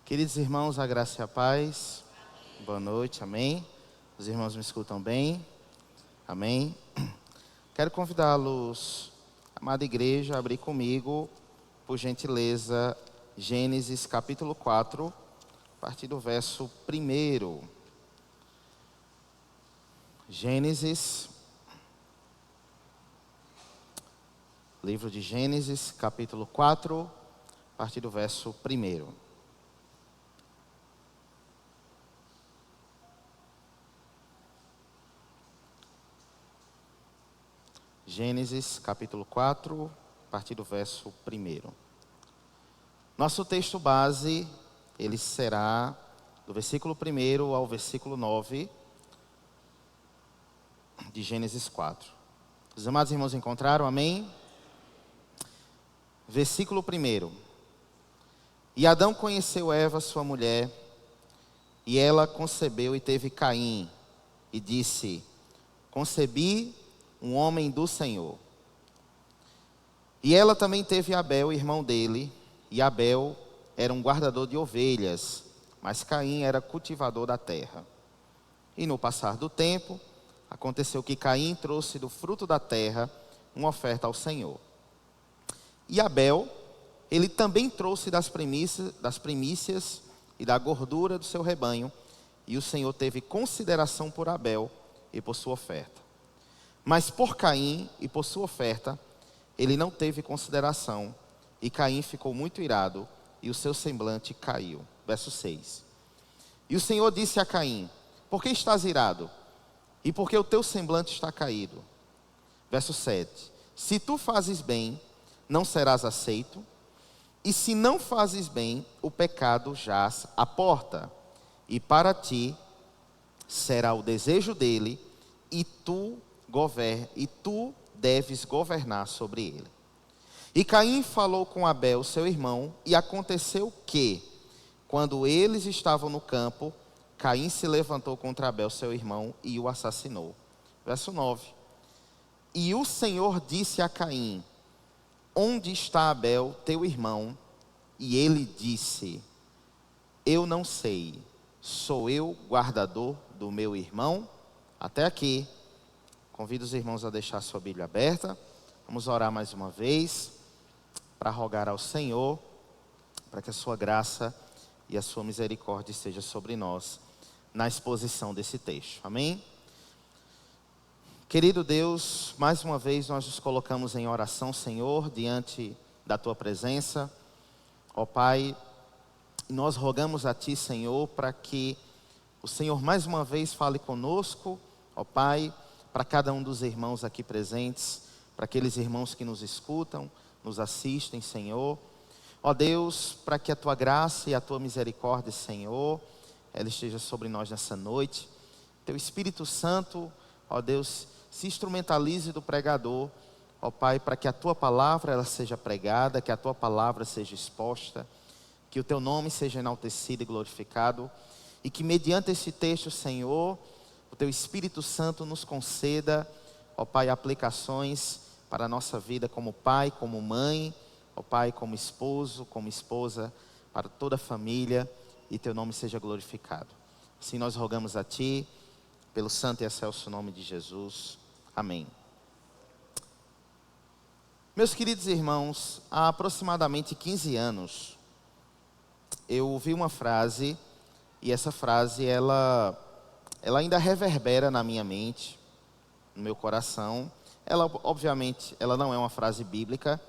Queridos irmãos, a graça e a paz. Boa noite, amém. Os irmãos me escutam bem? Amém. Quero convidá-los, amada igreja, a abrir comigo, por gentileza, Gênesis capítulo 4, a partir do verso 1. Gênesis, livro de Gênesis, capítulo 4, a partir do verso 1. Gênesis capítulo 4, a partir do verso 1. Nosso texto base, ele será do versículo 1 ao versículo 9 de Gênesis 4. Os amados irmãos encontraram, amém? Versículo 1. E Adão conheceu Eva, sua mulher, e ela concebeu e teve Caim, e disse: concebi um homem do Senhor. E ela também teve Abel, irmão dele, e Abel era um guardador de ovelhas, mas Caim era cultivador da terra. E no passar do tempo, aconteceu que Caim trouxe do fruto da terra uma oferta ao Senhor. E Abel, ele também trouxe das primícias e da gordura do seu rebanho, e o Senhor teve consideração por Abel e por sua oferta. Mas por Caim e por sua oferta, ele não teve consideração, e Caim ficou muito irado, e o seu semblante caiu. Verso 6. E o Senhor disse a Caim: por que estás irado? E por que o teu semblante está caído? Verso 7. Se tu fazes bem, não serás aceito, e se não fazes bem, o pecado jaz à porta, e para ti será o desejo dele, e tu deves governar sobre ele. E Caim falou com Abel, seu irmão, e aconteceu que, quando eles estavam no campo, Caim se levantou contra Abel, seu irmão, e o assassinou. Verso 9. E o Senhor disse a Caim: onde está Abel, teu irmão? E ele disse: eu não sei, sou eu guardador do meu irmão? Até aqui. Convido os irmãos a deixar sua Bíblia aberta. Vamos orar mais uma vez, para rogar ao Senhor, para que a sua graça e a sua misericórdia esteja sobre nós, na exposição desse texto. Amém? Querido Deus, mais uma vez nós nos colocamos em oração, Senhor, diante da tua presença. Ó Pai, nós rogamos a ti, Senhor, para que o Senhor mais uma vez fale conosco, ó Pai, para cada um dos irmãos aqui presentes, para aqueles irmãos que nos escutam, nos assistem, Senhor. Ó Deus, para que a tua graça e a tua misericórdia, Senhor, ela esteja sobre nós nessa noite. Teu Espírito Santo, ó Deus, se instrumentalize do pregador, ó Pai, para que a tua palavra ela seja pregada, que a tua palavra seja exposta, que o teu nome seja enaltecido e glorificado, e que mediante esse texto, Senhor, o teu Espírito Santo nos conceda, ó Pai, aplicações para a nossa vida como pai, como mãe, ó Pai, como esposo, como esposa, para toda a família, e teu nome seja glorificado. Assim nós rogamos a ti, pelo santo e excelso nome de Jesus. Amém. Meus queridos irmãos, há aproximadamente 15 anos, eu ouvi uma frase, e essa frase, ela ainda reverbera na minha mente, no meu coração. Ela, obviamente, ela não é uma frase bíblica,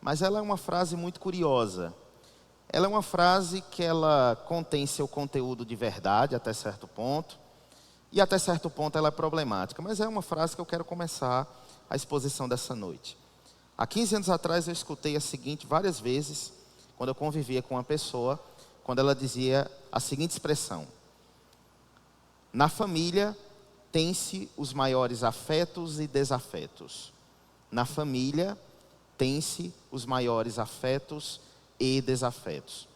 mas ela é uma frase muito curiosa. Ela é uma frase que ela contém seu conteúdo de verdade até certo ponto, e até certo ponto ela é problemática, mas é uma frase que eu quero começar a exposição dessa noite. Há 15 anos atrás eu escutei a seguinte várias vezes, quando eu convivia com uma pessoa, quando ela dizia a seguinte expressão: na família tem-se os maiores afetos e desafetos. Na família tem-se os maiores afetos e desafetos.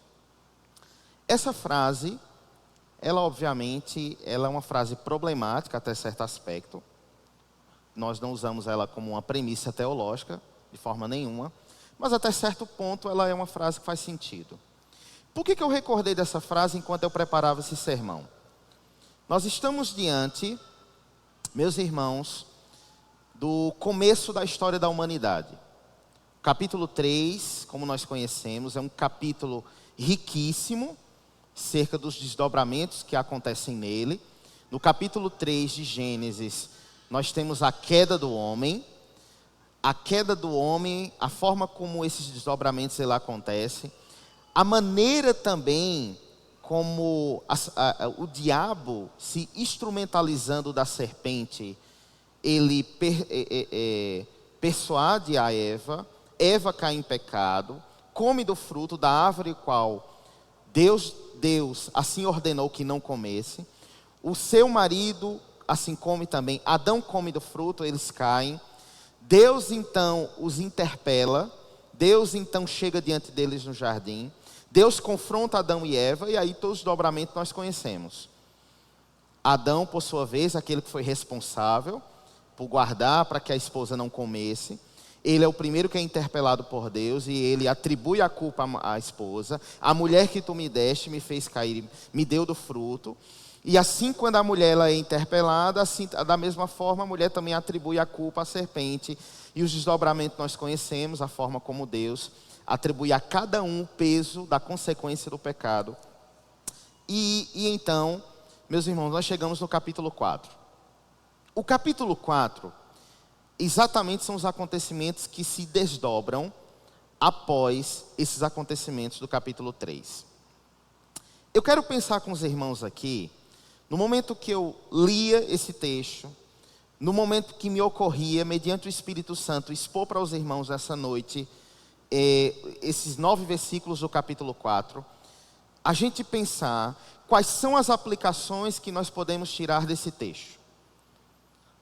Essa frase, ela obviamente, ela é uma frase problemática até certo aspecto. Nós não usamos ela como uma premissa teológica, de forma nenhuma. Mas até certo ponto ela é uma frase que faz sentido. Por que eu recordei dessa frase enquanto eu preparava esse sermão? Nós estamos diante, meus irmãos, do começo da história da humanidade. Capítulo 3, como nós conhecemos, é um capítulo riquíssimo, cerca dos desdobramentos que acontecem nele. No capítulo 3 de Gênesis, nós temos a queda do homem. A queda do homem, a forma como esses desdobramentos ele acontecem. A maneira também como o diabo, se instrumentalizando da serpente, ele persuade a Eva. Eva cai em pecado, come do fruto da árvore qual Deus assim ordenou que não comesse. O seu marido assim come também. Adão come do fruto, eles caem. Deus então os interpela. Deus então chega diante deles no jardim. Deus confronta Adão e Eva, e aí todos os dobramentos nós conhecemos. Adão, por sua vez, aquele que foi responsável por guardar para que a esposa não comesse. Ele é o primeiro que é interpelado por Deus e ele atribui a culpa à esposa. A mulher que tu me deste me fez cair, me deu do fruto. E assim, quando a mulher ela é interpelada, assim, da mesma forma a mulher também atribui a culpa à serpente. E os desdobramentos nós conhecemos, a forma como Deus atribui a cada um o peso da consequência do pecado. E então, meus irmãos, nós chegamos no capítulo 4. O capítulo 4, exatamente são os acontecimentos que se desdobram após esses acontecimentos do capítulo 3. Eu quero pensar com os irmãos aqui, no momento que eu lia esse texto, no momento que me ocorria, mediante o Espírito Santo, expor para os irmãos essa noite, esses 9 versículos do capítulo 4, a gente pensar quais são as aplicações que nós podemos tirar desse texto.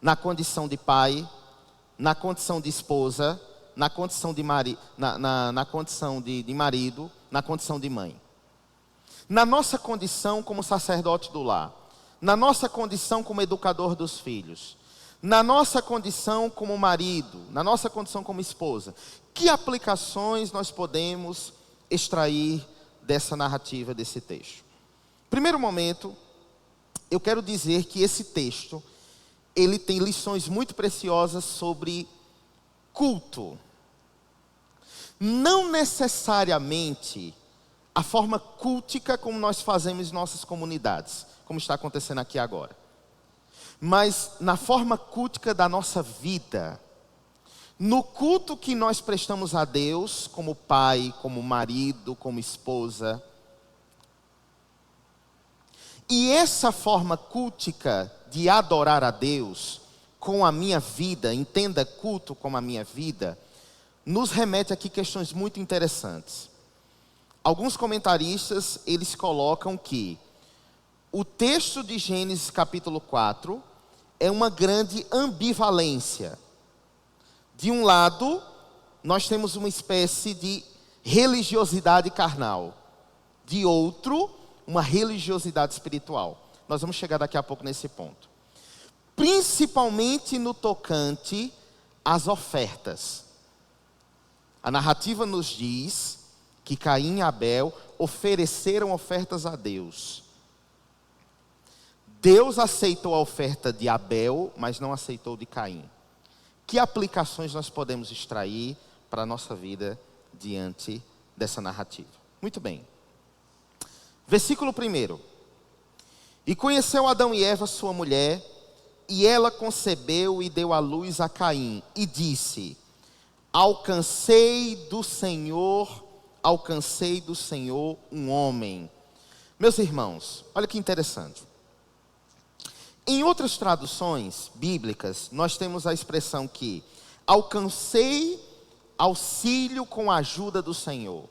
Na condição de pai, na condição de esposa, na condição de marido, na condição de marido, na condição de mãe. Na nossa condição como sacerdote do lar, na nossa condição como educador dos filhos, na nossa condição como marido, na nossa condição como esposa. Que aplicações nós podemos extrair dessa narrativa, desse texto? Primeiro momento, eu quero dizer que esse texto, ele tem lições muito preciosas sobre culto. Não necessariamente a forma cultica como nós fazemos em nossas comunidades, como está acontecendo aqui agora. Mas na forma cultica da nossa vida. No culto que nós prestamos a Deus, como pai, como marido, como esposa. E essa forma cultica de adorar a Deus com a minha vida, entenda culto como a minha vida, nos remete aqui questões muito interessantes. Alguns comentaristas, eles colocam que o texto de Gênesis capítulo 4 é uma grande ambivalência. De um lado, nós temos uma espécie de religiosidade carnal. De outro, uma religiosidade espiritual. Nós vamos chegar daqui a pouco nesse ponto. Principalmente no tocante às ofertas. A narrativa nos diz que Caim e Abel ofereceram ofertas a Deus. Deus aceitou a oferta de Abel, mas não aceitou de Caim. Que aplicações nós podemos extrair para a nossa vida diante dessa narrativa? Muito bem. Versículo 1. E conheceu Adão e Eva, sua mulher, e ela concebeu e deu à luz a Caim, e disse: alcancei do Senhor um homem. Meus irmãos, olha que interessante. Em outras traduções bíblicas, nós temos a expressão que alcancei auxílio com a ajuda do Senhor.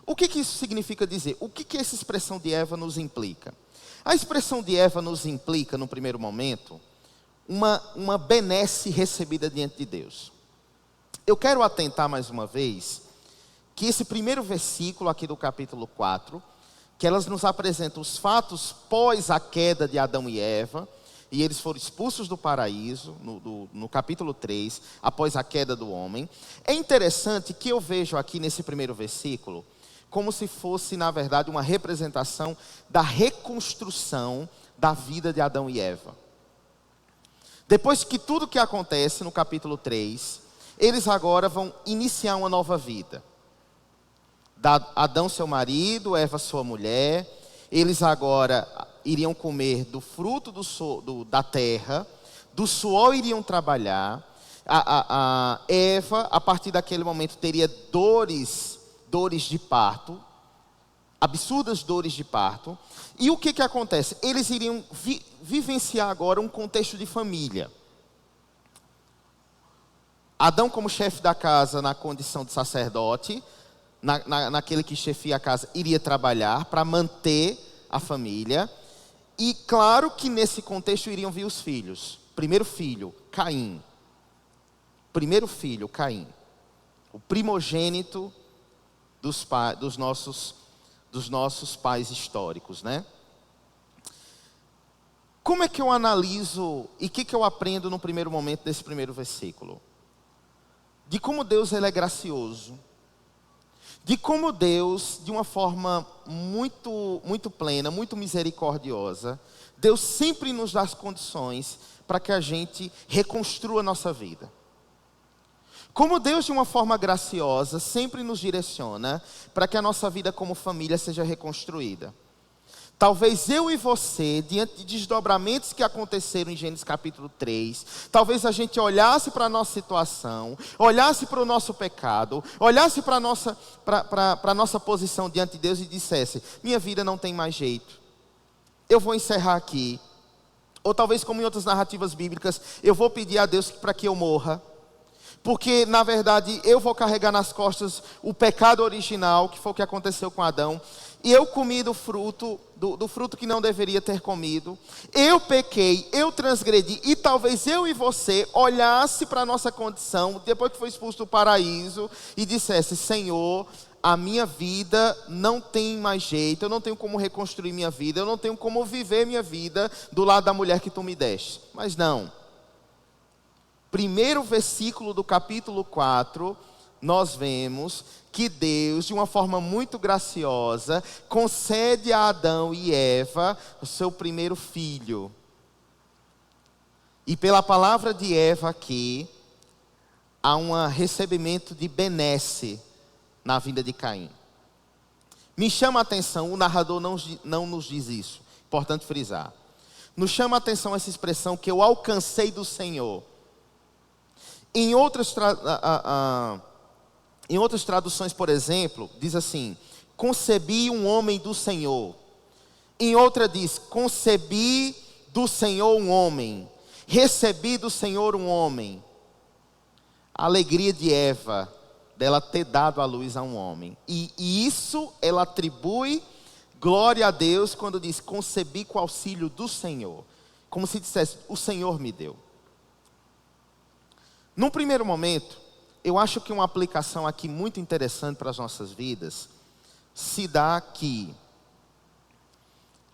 O que isso significa dizer? O que essa expressão de Eva nos implica? A expressão de Eva nos implica, no primeiro momento, uma benesse recebida diante de Deus. Eu quero atentar mais uma vez que esse primeiro versículo aqui do capítulo 4, que elas nos apresentam os fatos pós a queda de Adão e Eva, e eles foram expulsos do paraíso, no capítulo 3, após a queda do homem. É interessante que eu vejo aqui nesse primeiro versículo, como se fosse, na verdade, uma representação da reconstrução da vida de Adão e Eva. Depois que tudo que acontece no capítulo 3, eles agora vão iniciar uma nova vida. Adão, seu marido, Eva, sua mulher, eles agora iriam comer do fruto da terra, do suor iriam trabalhar. A Eva, a partir daquele momento, teria dores de parto, absurdas dores de parto. E o que acontece? Eles iriam vivenciar agora um contexto de família. Adão como chefe da casa na condição de sacerdote, naquele que chefia a casa, iria trabalhar para manter a família. E claro que nesse contexto iriam vir os filhos. Primeiro filho, Caim. Primeiro filho, Caim. O primogênito dos nossos pais históricos, né? Como é que eu analiso e o que eu aprendo no primeiro momento desse primeiro versículo? De como Deus ele é gracioso. De como Deus, de uma forma muito, muito plena, muito misericordiosa, Deus sempre nos dá as condições para que a gente reconstrua a nossa vida. Como Deus, de uma forma graciosa, sempre nos direciona para que a nossa vida como família seja reconstruída. Talvez eu e você, diante de desdobramentos que aconteceram em Gênesis capítulo 3, talvez a gente olhasse para a nossa situação, olhasse para o nosso pecado, olhasse para a nossa posição diante de Deus e dissesse: minha vida não tem mais jeito, eu vou encerrar aqui. Ou talvez, como em outras narrativas bíblicas, eu vou pedir a Deus para que eu morra. Porque, na verdade, eu vou carregar nas costas o pecado original, que foi o que aconteceu com Adão. E eu comi do fruto que não deveria ter comido. Eu pequei, eu transgredi. E talvez eu e você olhasse para a nossa condição, depois que foi expulso do paraíso, e dissesse: Senhor, a minha vida não tem mais jeito, eu não tenho como reconstruir minha vida, eu não tenho como viver minha vida do lado da mulher que tu me deste. Mas não. Primeiro versículo do capítulo 4, nós vemos que Deus, de uma forma muito graciosa, concede a Adão e Eva o seu primeiro filho. E pela palavra de Eva aqui, há um recebimento de benesse na vida de Caim. Me chama a atenção, o narrador não nos diz isso, importante frisar. Nos chama a atenção essa expressão que eu alcancei do Senhor. Em outras traduções, por exemplo, diz assim: concebi um homem do Senhor. Em outra diz: concebi do Senhor um homem. Recebi do Senhor um homem. A alegria de Eva, dela ter dado à luz a um homem. E isso ela atribui glória a Deus quando diz: concebi com o auxílio do Senhor. Como se dissesse: o Senhor me deu. Num primeiro momento, eu acho que uma aplicação aqui muito interessante para as nossas vidas se dá que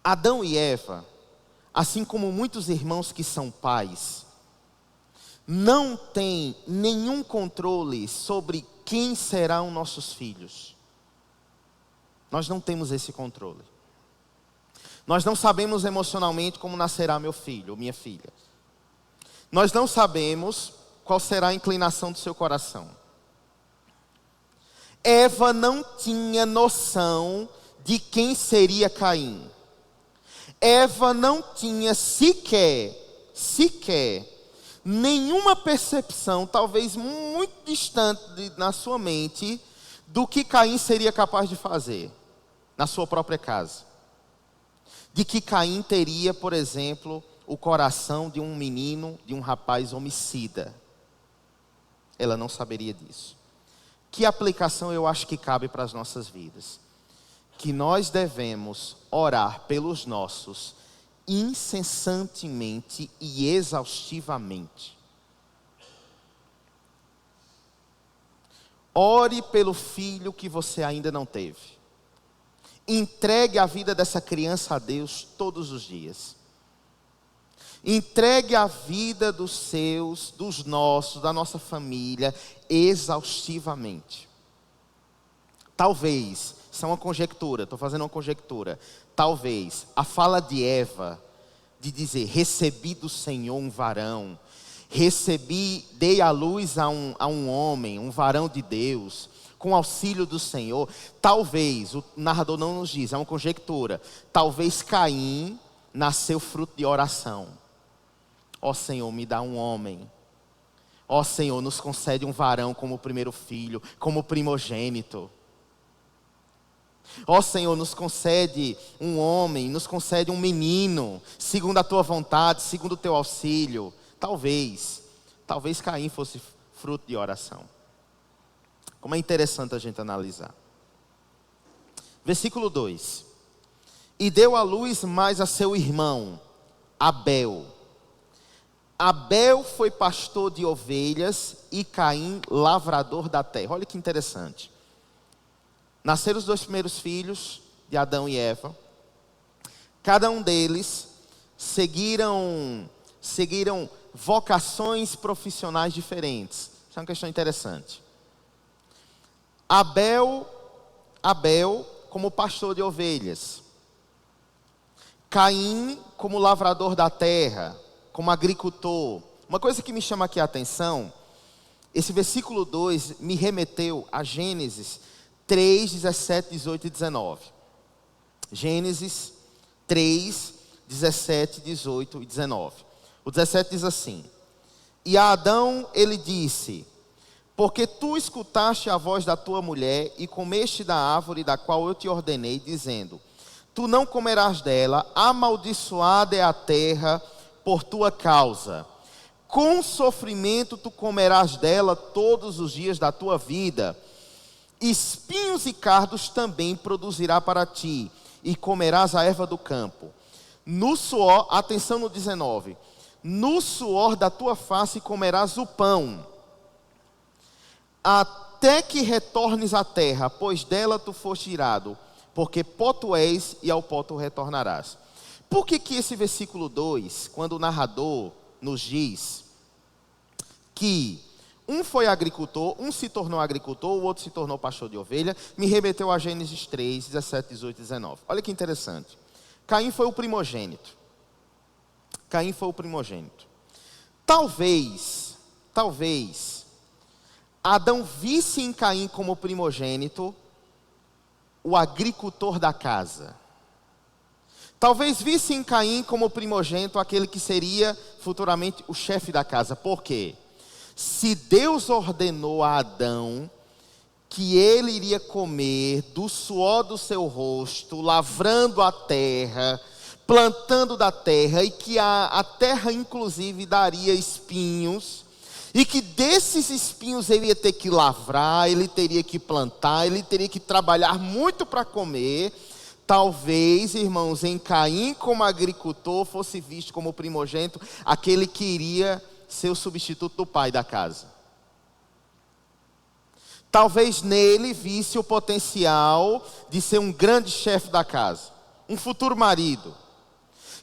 Adão e Eva, assim como muitos irmãos que são pais, não têm nenhum controle sobre quem serão nossos filhos. Nós não temos esse controle. Nós não sabemos emocionalmente como nascerá meu filho ou minha filha. Nós não sabemos qual será a inclinação do seu coração. Eva não tinha noção de quem seria Caim. Eva não tinha sequer, nenhuma percepção, talvez muito distante na sua mente, do que Caim seria capaz de fazer na sua própria casa. De que Caim teria, por exemplo, o coração de um menino, de um rapaz homicida. Ela não saberia disso. Que aplicação eu acho que cabe para as nossas vidas? Que nós devemos orar pelos nossos incessantemente e exaustivamente. Ore pelo filho que você ainda não teve. Entregue a vida dessa criança a Deus todos os dias. Entregue a vida dos seus, dos nossos, da nossa família, exaustivamente. Talvez, isso é uma conjectura, estou fazendo uma conjectura. Talvez a fala de Eva, de dizer, recebi do Senhor um varão, dei à luz a um homem, um varão de Deus, com auxílio do Senhor. Talvez, o narrador não nos diz, é uma conjectura. Talvez Caim nasceu fruto de oração. Ó Senhor, me dá um homem. Ó Senhor, nos concede um varão como primeiro filho, como primogênito. Ó Senhor, nos concede um homem, nos concede um menino, segundo a tua vontade, segundo o teu auxílio. Talvez Caim fosse fruto de oração. Como é interessante a gente analisar. Versículo 2. E deu à luz mais a seu irmão, Abel. Abel foi pastor de ovelhas e Caim lavrador da terra. Olha que interessante. Nasceram os dois primeiros filhos de Adão e Eva. Cada um deles seguiram vocações profissionais diferentes. Isso é uma questão interessante. Abel como pastor de ovelhas. Caim como lavrador da terra, como agricultor. Uma coisa que me chama aqui a atenção, esse versículo 2 me remeteu a Gênesis 3, 17, 18 e 19. Gênesis 3, 17, 18 e 19. O 17 diz assim: E a Adão ele disse: Porque tu escutaste a voz da tua mulher e comeste da árvore da qual eu te ordenei, dizendo: Tu não comerás dela, amaldiçoada é a terra por tua causa. Com sofrimento tu comerás dela todos os dias da tua vida. Espinhos e cardos também produzirá para ti, e comerás a erva do campo. No suor, atenção no 19, no suor da tua face comerás o pão, até que retornes à terra, pois dela tu foste tirado, porque pó tu és e ao pó tu retornarás. Por que esse versículo 2, quando o narrador nos diz que um foi agricultor, um se tornou agricultor, o outro se tornou pastor de ovelha, me remeteu a Gênesis 3, 17, 18 e 19. Olha que interessante. Caim foi o primogênito. Talvez, Adão visse em Caim como primogênito o agricultor da casa. Talvez visse em Caim como primogênito aquele que seria futuramente o chefe da casa. Por quê? Se Deus ordenou a Adão que ele iria comer do suor do seu rosto, lavrando a terra, plantando da terra, e que a terra inclusive daria espinhos, e que desses espinhos ele ia ter que lavrar, ele teria que plantar, ele teria que trabalhar muito para comer. Talvez, irmãos, em Caim como agricultor fosse visto como primogênito aquele que iria ser o substituto do pai da casa. Talvez nele visse o potencial de ser um grande chefe da casa, um futuro marido,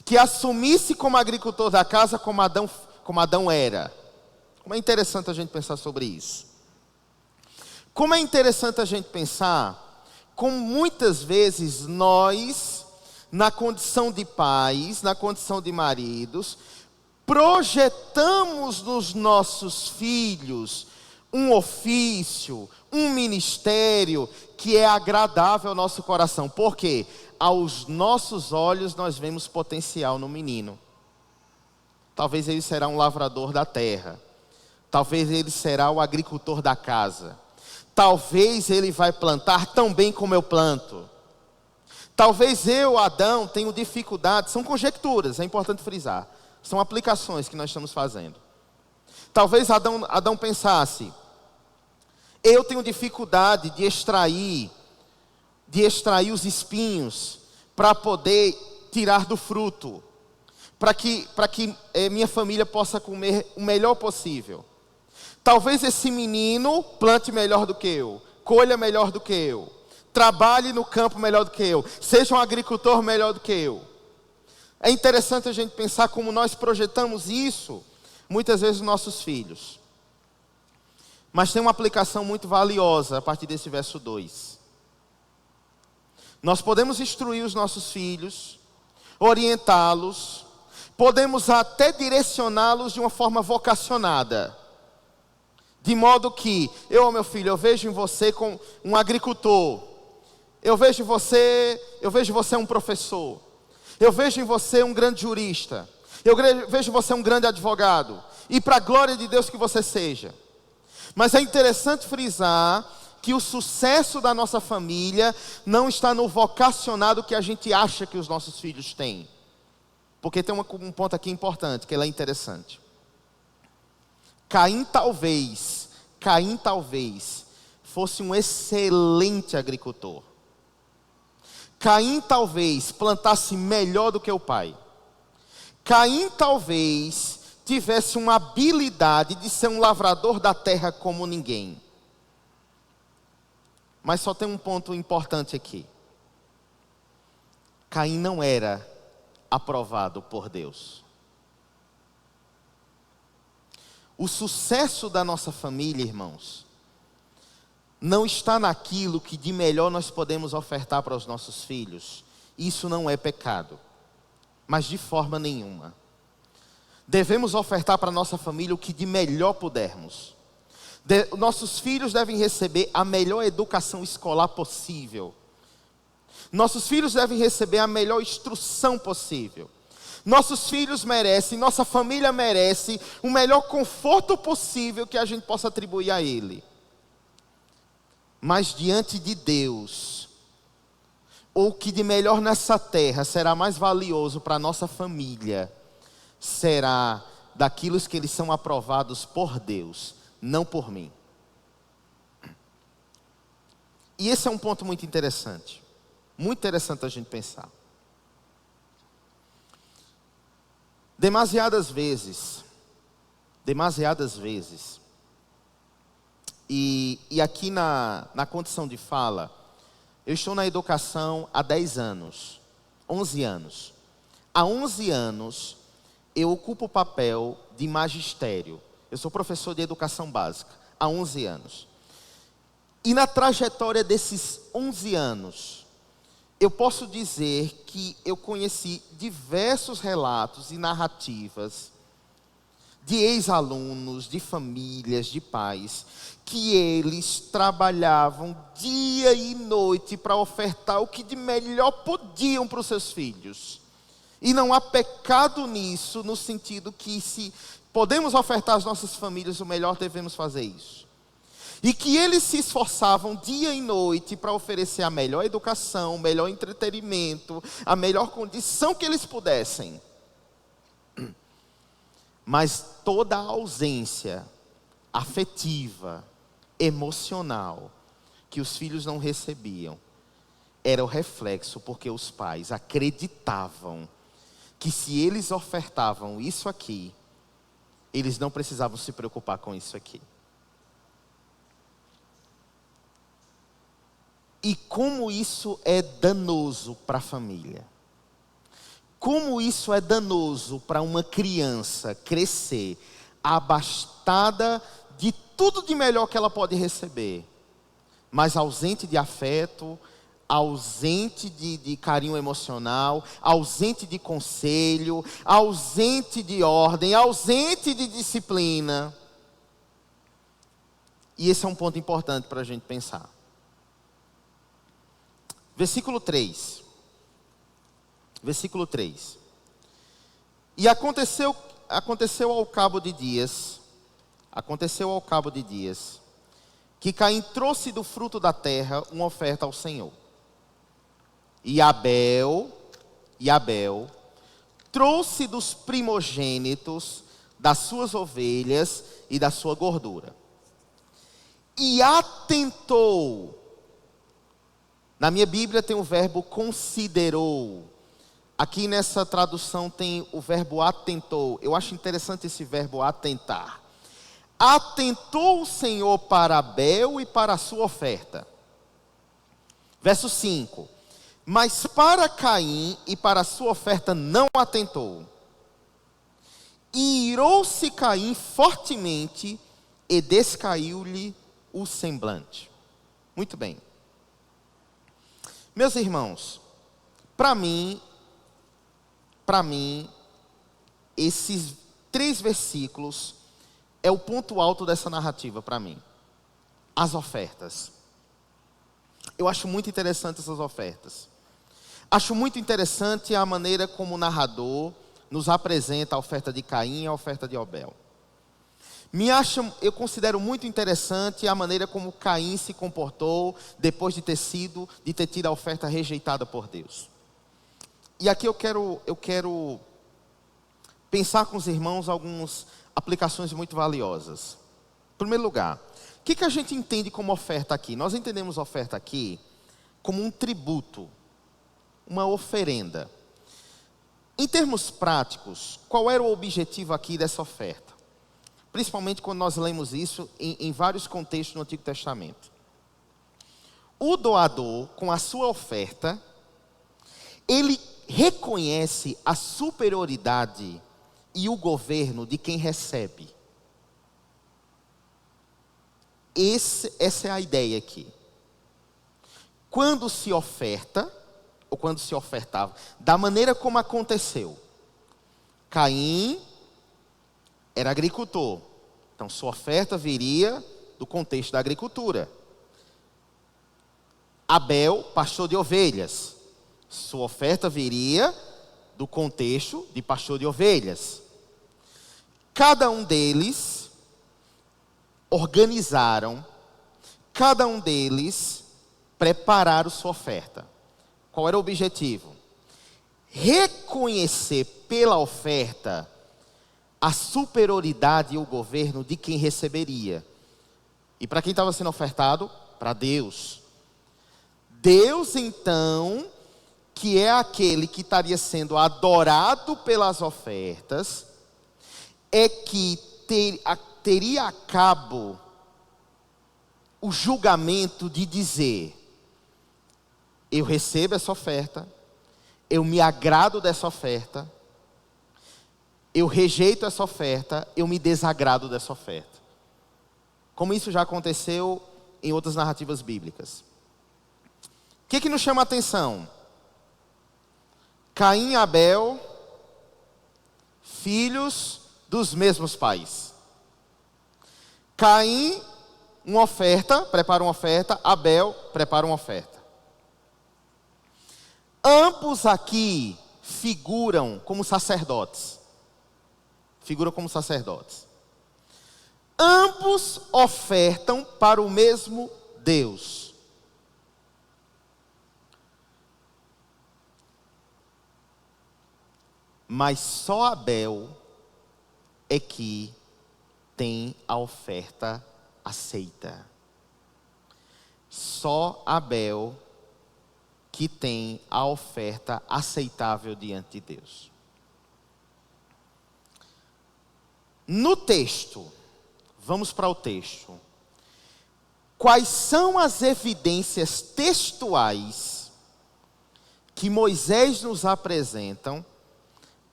que assumisse como agricultor da casa como Adão era. Como é interessante a gente pensar sobre isso. Como é interessante a gente pensar como muitas vezes nós, na condição de pais, na condição de maridos, projetamos nos nossos filhos um ofício, um ministério que é agradável ao nosso coração. Por quê? Aos nossos olhos nós vemos potencial no menino. Talvez ele será um lavrador da terra. Talvez ele será o agricultor da casa. Talvez ele vai plantar tão bem como eu planto. Talvez eu, Adão, tenho dificuldade. São conjecturas, é importante frisar. São aplicações que nós estamos fazendo. Talvez Adão pensasse: eu tenho dificuldade de extrair os espinhos para poder tirar do fruto, para que minha família possa comer o melhor possível. Talvez esse menino plante melhor do que eu, colha melhor do que eu, trabalhe no campo melhor do que eu, seja um agricultor melhor do que eu. É interessante a gente pensar como nós projetamos isso, muitas vezes, nos nossos filhos. Mas tem uma aplicação muito valiosa a partir desse verso 2. Nós podemos instruir os nossos filhos, orientá-los, podemos até direcioná-los de uma forma vocacionada. De modo que, meu filho, eu vejo em você como um agricultor. Eu vejo você um professor. Eu vejo em você um grande jurista. Eu vejo você um grande advogado. E para a glória de Deus que você seja. Mas é interessante frisar que o sucesso da nossa família não está no vocacionado que a gente acha que os nossos filhos têm. Porque tem um ponto aqui importante, que ele é interessante. Caim talvez fosse um excelente agricultor. Caim talvez plantasse melhor do que o pai. Caim talvez tivesse uma habilidade de ser um lavrador da terra como ninguém. Mas só tem um ponto importante aqui. Caim não era aprovado por Deus. O sucesso da nossa família, irmãos, não está naquilo que de melhor nós podemos ofertar para os nossos filhos. Isso não é pecado, mas de forma nenhuma. Devemos ofertar para a nossa família o que de melhor pudermos. Nossos filhos devem receber a melhor educação escolar possível. Nossos filhos devem receber a melhor instrução possível. Nossos filhos merecem, nossa família merece o melhor conforto possível que a gente possa atribuir a ele. Mas diante de Deus, o que de melhor nessa terra será mais valioso para a nossa família, será daquilo que eles são aprovados por Deus, não por mim. E esse é um ponto muito interessante a gente pensar. Demasiadas vezes, e aqui na condição de fala, eu estou na educação há 10 anos, 11 anos. Há 11 anos, eu ocupo o papel de magistério. Eu sou professor de educação básica, há 11 anos. E na trajetória desses 11 anos, eu posso dizer que eu conheci diversos relatos e narrativas de ex-alunos, de famílias, de pais, que eles trabalhavam dia e noite para ofertar o que de melhor podiam para os seus filhos. E não há pecado nisso, no sentido que se podemos ofertar às nossas famílias o melhor, devemos fazer isso. E que eles se esforçavam dia e noite para oferecer a melhor educação, o melhor entretenimento, a melhor condição que eles pudessem. Mas toda a ausência afetiva, emocional, que os filhos não recebiam, era o reflexo porque os pais acreditavam que se eles ofertavam isso aqui, eles não precisavam se preocupar com isso aqui. E como isso é danoso para a família. Como isso é danoso para uma criança crescer abastada de tudo de melhor que ela pode receber, mas ausente de afeto, ausente de carinho emocional, ausente de conselho, ausente de ordem, ausente de disciplina. E esse é um ponto importante para a gente pensar. Versículo 3. E aconteceu ao cabo de dias, que Caim trouxe do fruto da terra uma oferta ao Senhor. E Abel trouxe dos primogênitos das suas ovelhas e da sua gordura. E atentou. Na minha Bíblia tem o verbo considerou. Aqui nessa tradução tem o verbo atentou. Eu acho interessante esse verbo atentar. Atentou o Senhor para Abel e para a sua oferta. Verso 5. Mas para Caim e para a sua oferta não atentou. E irou-se Caim fortemente e descaiu-lhe o semblante. Muito bem. Meus irmãos, para mim, esses 3 versículos é o ponto alto dessa narrativa para mim. As ofertas. Eu acho muito interessante essas ofertas. Acho muito interessante a maneira como o narrador nos apresenta a oferta de Caim e a oferta de Abel. Eu considero muito interessante a maneira como Caim se comportou depois de ter tido a oferta rejeitada por Deus. E aqui eu quero pensar com os irmãos algumas aplicações muito valiosas. Em primeiro lugar, o que a gente entende como oferta aqui? Nós entendemos oferta aqui como um tributo, uma oferenda. Em termos práticos, qual era o objetivo aqui dessa oferta? Principalmente quando nós lemos isso em vários contextos no Antigo Testamento. O doador, com a sua oferta, ele reconhece a superioridade e o governo de quem recebe. Essa é a ideia aqui. Quando se oferta, ou quando se ofertava, da maneira como aconteceu. Caim era agricultor, então sua oferta viria do contexto da agricultura. Abel, pastor de ovelhas, sua oferta viria do contexto de pastor de ovelhas. Cada um deles organizaram, cada um deles prepararam sua oferta. Qual era o objetivo? Reconhecer pela oferta a superioridade e o governo de quem receberia. E para quem estava sendo ofertado? Para Deus. Deus, então, que é aquele que estaria sendo adorado pelas ofertas, é que teria a cabo o julgamento de dizer: eu recebo essa oferta, eu me agrado dessa oferta, eu rejeito essa oferta, eu me desagrado dessa oferta. Como isso já aconteceu em outras narrativas bíblicas. O que nos chama a atenção? Caim e Abel, filhos dos mesmos pais. Caim, prepara uma oferta, Abel prepara uma oferta. Ambos aqui figuram como sacerdotes. Ambos ofertam para o mesmo Deus. Mas só Abel é que tem a oferta aceita. Só Abel que tem a oferta aceitável diante de Deus. No texto, vamos para o texto. Quais são as evidências textuais que Moisés nos apresentam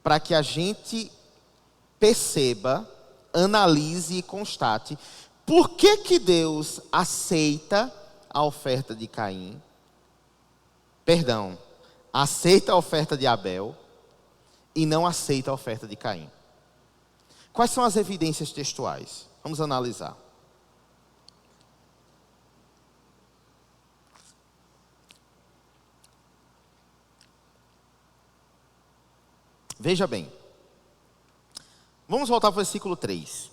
para que a gente perceba, analise e constate por que Deus aceita a oferta de Caim? Aceita a oferta de Abel e não aceita a oferta de Caim. Quais são as evidências textuais? Vamos analisar. Veja bem. Vamos voltar para o versículo 3.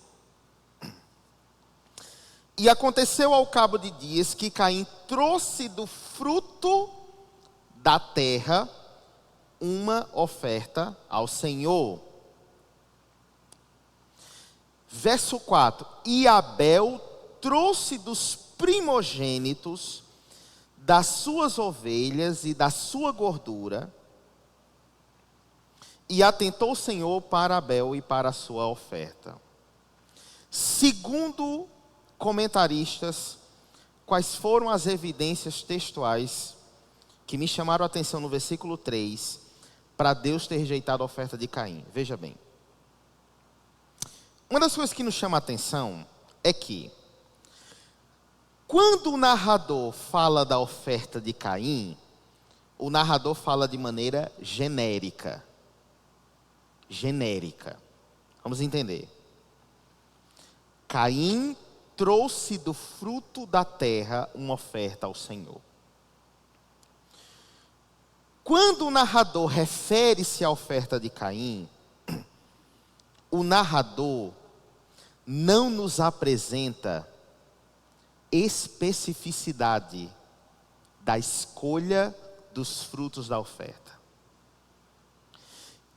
E aconteceu ao cabo de dias que Caim trouxe do fruto da terra uma oferta ao Senhor. Verso 4. E Abel trouxe dos primogênitos das suas ovelhas e da sua gordura, e atentou o Senhor para Abel e para a sua oferta. Segundo comentaristas, quais foram as evidências textuais que me chamaram a atenção no versículo 3, para Deus ter rejeitado a oferta de Caim? Veja bem. Uma das coisas que nos chama a atenção é que, quando o narrador fala da oferta de Caim, o narrador fala de maneira genérica. Genérica. Vamos entender. Caim trouxe do fruto da terra uma oferta ao Senhor. Quando o narrador refere-se à oferta de Caim, o narrador não nos apresenta especificidade da escolha dos frutos da oferta.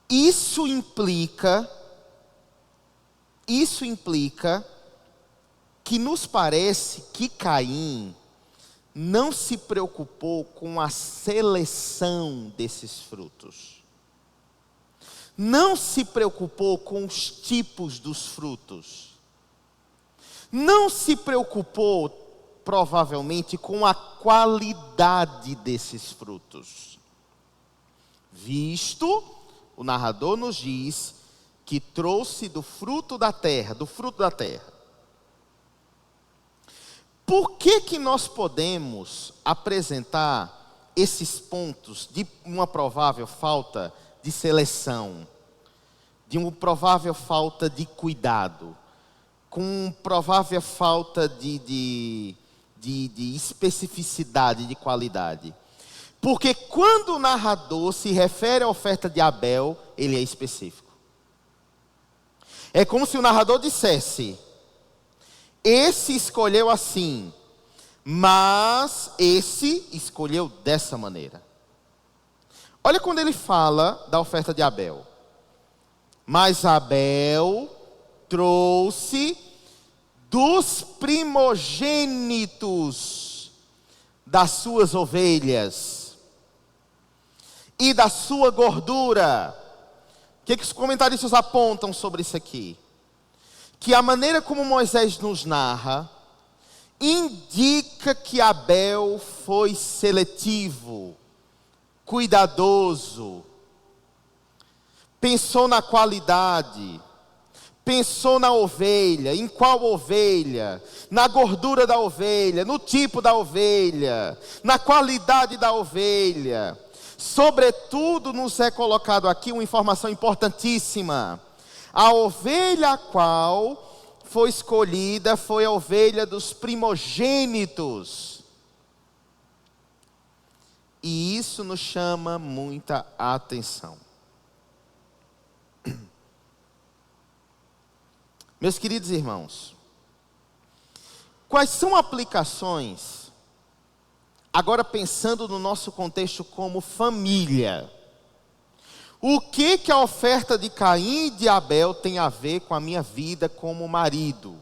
Isso implica que nos parece que Caim não se preocupou com a seleção desses frutos. Não se preocupou com os tipos dos frutos. Não se preocupou, provavelmente, com a qualidade desses frutos. Visto, o narrador nos diz que trouxe do fruto da terra, Por que nós podemos apresentar esses pontos de uma provável falta de seleção, de uma provável falta de cuidado, com provável falta de especificidade, de qualidade? Porque quando o narrador se refere à oferta de Abel, ele é específico. É como se o narrador dissesse: esse escolheu assim, mas esse escolheu dessa maneira. Olha quando ele fala da oferta de Abel. Mas Abel trouxe dos primogênitos das suas ovelhas e da sua gordura. O que os comentaristas apontam sobre isso aqui? Que a maneira como Moisés nos narra indica que Abel foi seletivo, cuidadoso, pensou na qualidade, pensou na ovelha, em qual ovelha, na gordura da ovelha, no tipo da ovelha, na qualidade da ovelha. Sobretudo, nos é colocado aqui uma informação importantíssima. A ovelha a qual foi escolhida foi a ovelha dos primogênitos. E isso nos chama muita atenção. Meus queridos irmãos, quais são aplicações, agora pensando no nosso contexto como família, o que a oferta de Caim e de Abel tem a ver com a minha vida como marido?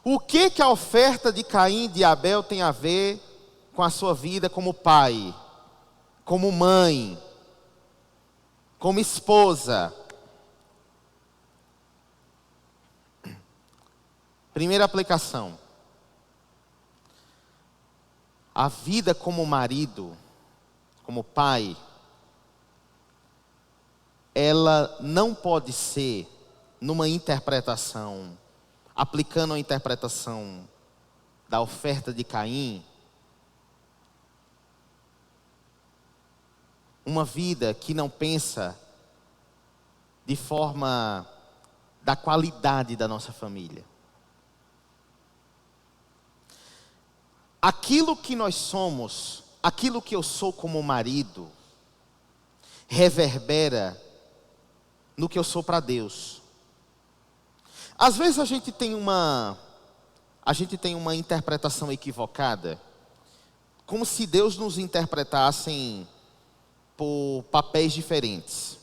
O que a oferta de Caim e de Abel tem a ver com a sua vida como pai, como mãe, como esposa? Primeira aplicação: a vida como marido, como pai, ela não pode ser numa interpretação, aplicando a interpretação da oferta de Caim, uma vida que não pensa de forma da qualidade da nossa família. Aquilo que nós somos, aquilo que eu sou como marido, reverbera no que eu sou para Deus. Às vezes a gente tem uma interpretação equivocada, como se Deus nos interpretasse por papéis diferentes.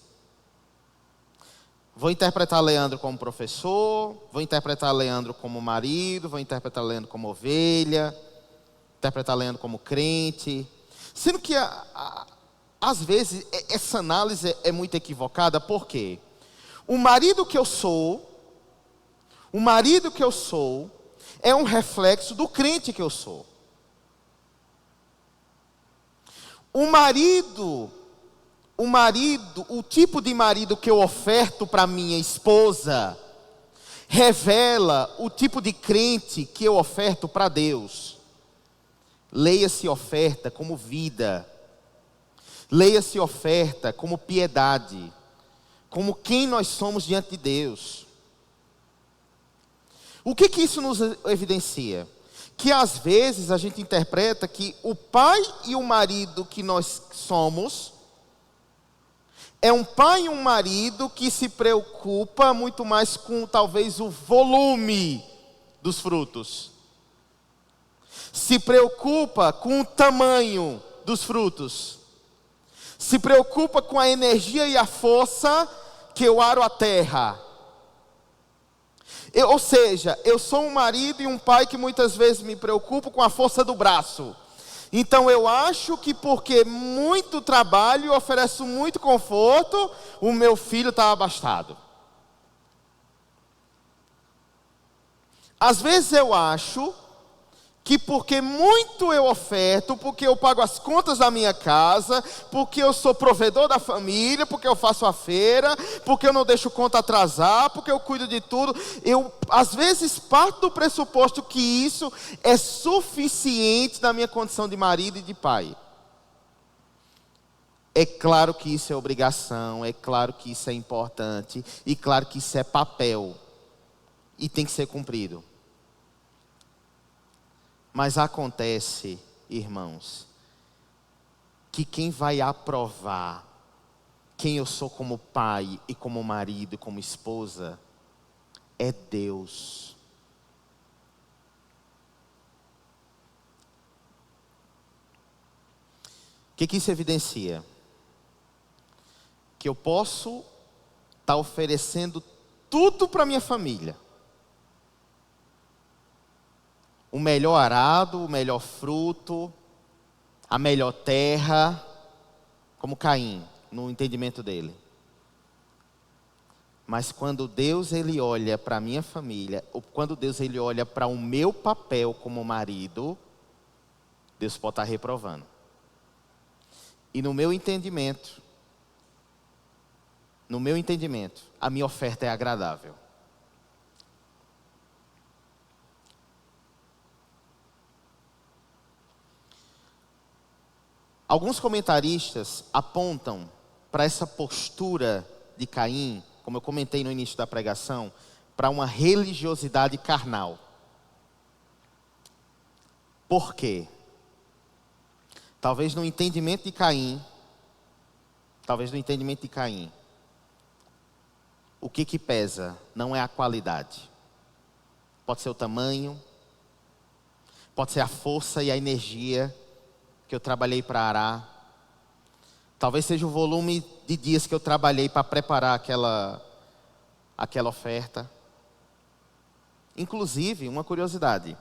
Vou interpretar Leandro como professor, vou interpretar Leandro como marido, vou interpretar Leandro como ovelha, interpretar Leandro como crente. Sendo que, às vezes, essa análise é muito equivocada. Por quê? O marido que eu sou é um reflexo do crente que eu sou. O tipo de marido que eu oferto para minha esposa revela o tipo de crente que eu oferto para Deus. Leia-se oferta como vida. Leia-se oferta como piedade. Como quem nós somos diante de Deus. O que isso nos evidencia? Que às vezes a gente interpreta que o pai e o marido que nós somos é um pai e um marido que se preocupa muito mais com talvez o volume dos frutos. Se preocupa com o tamanho dos frutos. Se preocupa com a energia e a força que eu aro a terra. Ou seja, eu sou um marido e um pai que muitas vezes me preocupo com a força do braço. Então eu acho que porque muito trabalho e ofereço muito conforto, o meu filho está abastado. Às vezes eu acho que porque muito eu oferto, porque eu pago as contas da minha casa, porque eu sou provedor da família, porque eu faço a feira, porque eu não deixo conta atrasar, porque eu cuido de tudo, eu às vezes parto do pressuposto que isso é suficiente na minha condição de marido e de pai. É claro que isso é obrigação, é claro que isso é importante, e claro que isso é papel, e tem que ser cumprido. Mas acontece, irmãos, que quem vai aprovar quem eu sou como pai e como marido e como esposa é Deus. O que isso evidencia? Que eu posso estar oferecendo tudo para minha família. O melhor arado, o melhor fruto, a melhor terra, como Caim, no entendimento dele. Mas quando Deus ele olha para a minha família, ou quando Deus ele olha para o meu papel como marido, Deus pode estar reprovando. E no meu entendimento, a minha oferta é agradável. Alguns comentaristas apontam para essa postura de Caim, como eu comentei no início da pregação, para uma religiosidade carnal. Por quê? Talvez no entendimento de Caim, o que pesa não é a qualidade. Pode ser o tamanho, pode ser a força e a energia que eu trabalhei para arar. Talvez seja o volume de dias que eu trabalhei para preparar aquela oferta. Inclusive, uma curiosidade.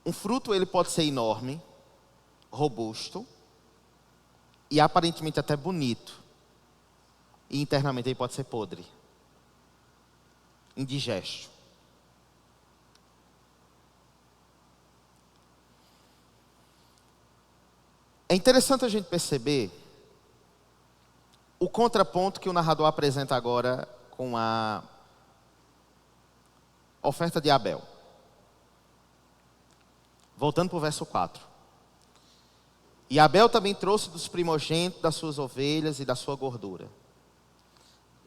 Um fruto ele pode ser enorme, robusto e aparentemente até bonito. E internamente ele pode ser podre, indigesto. É interessante a gente perceber o contraponto que o narrador apresenta agora com a oferta de Abel. Voltando para o verso 4. E Abel também trouxe dos primogênitos das suas ovelhas e da sua gordura.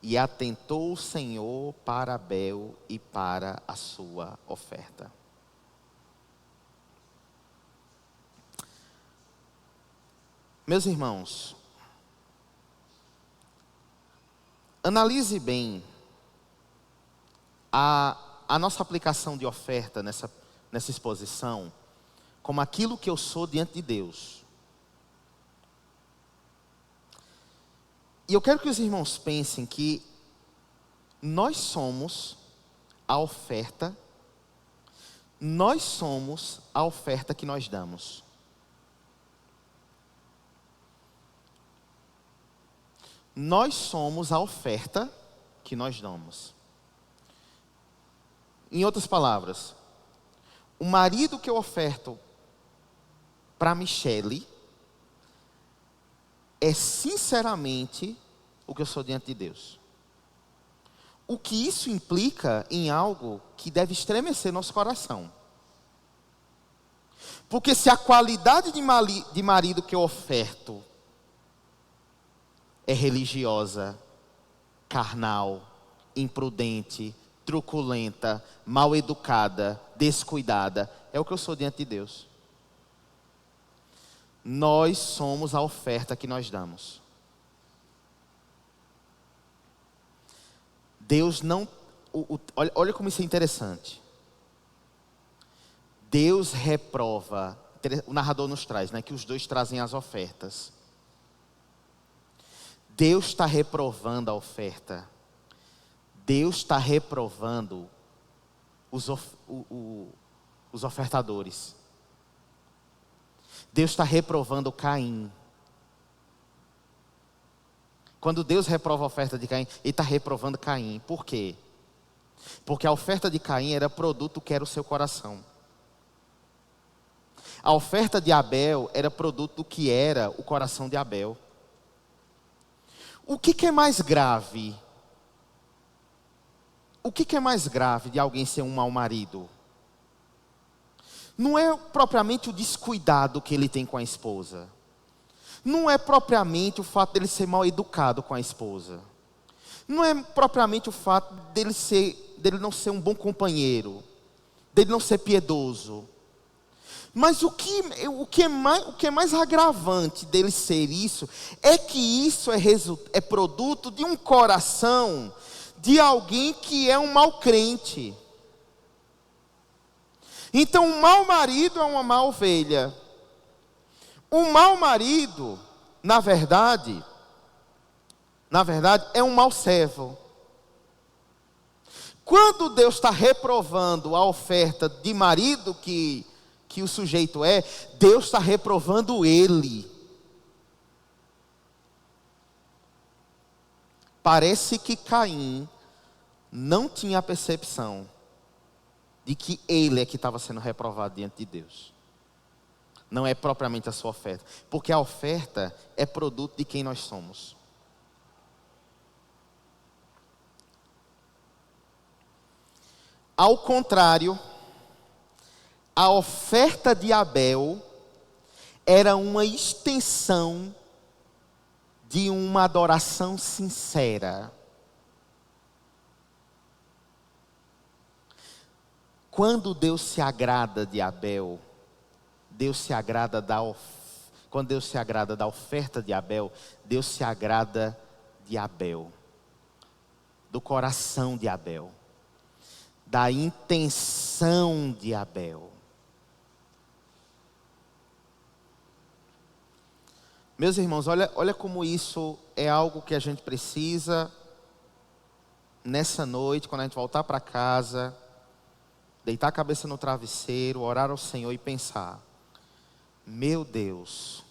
E atentou o Senhor para Abel e para a sua oferta. Meus irmãos, analise bem a nossa aplicação de oferta nessa exposição como aquilo que eu sou diante de Deus. E eu quero que os irmãos pensem que nós somos a oferta que nós damos. Nós somos a oferta que nós damos. Em outras palavras, o marido que eu oferto para Michele é sinceramente o que eu sou diante de Deus. O que isso implica em algo que deve estremecer nosso coração. Porque se a qualidade de marido que eu oferto é religiosa, carnal, imprudente, truculenta, mal educada, descuidada, é o que eu sou diante de Deus. Nós somos a oferta que nós damos. Deus não... olha como isso é interessante. Deus reprova, o narrador nos traz, né, que os dois trazem as ofertas. Deus está reprovando a oferta. Deus está reprovando os ofertadores. Deus está reprovando Caim. Quando Deus reprova a oferta de Caim, Ele está reprovando Caim. Por quê? Porque a oferta de Caim era produto que era o seu coração. A oferta de Abel era produto do que era o coração de Abel. O que é mais grave? O que é mais grave de alguém ser um mau marido? Não é propriamente o descuidado que ele tem com a esposa. Não é propriamente o fato dele ser mal educado com a esposa. Não é propriamente o fato dele não ser um bom companheiro, dele não ser piedoso. Mas o que é mais agravante dele ser isso, é que isso é produto de um coração de alguém que é um mau crente. Então, um mau marido é uma má ovelha. Um mau marido, na verdade, é um mau servo. Quando Deus está reprovando a oferta de marido que o sujeito é, Deus está reprovando ele. Parece que Caim não tinha a percepção de que ele é que estava sendo reprovado diante de Deus. Não é propriamente a sua oferta, porque a oferta é produto de quem nós somos. Ao contrário, a oferta de Abel era uma extensão de uma adoração sincera. Quando Deus se agrada de Abel, quando Deus se agrada da oferta de Abel, Deus se agrada de Abel, do coração de Abel, da intenção de Abel. Meus irmãos, olha como isso é algo que a gente precisa, nessa noite, quando a gente voltar para casa, deitar a cabeça no travesseiro, orar ao Senhor e pensar: meu Deus,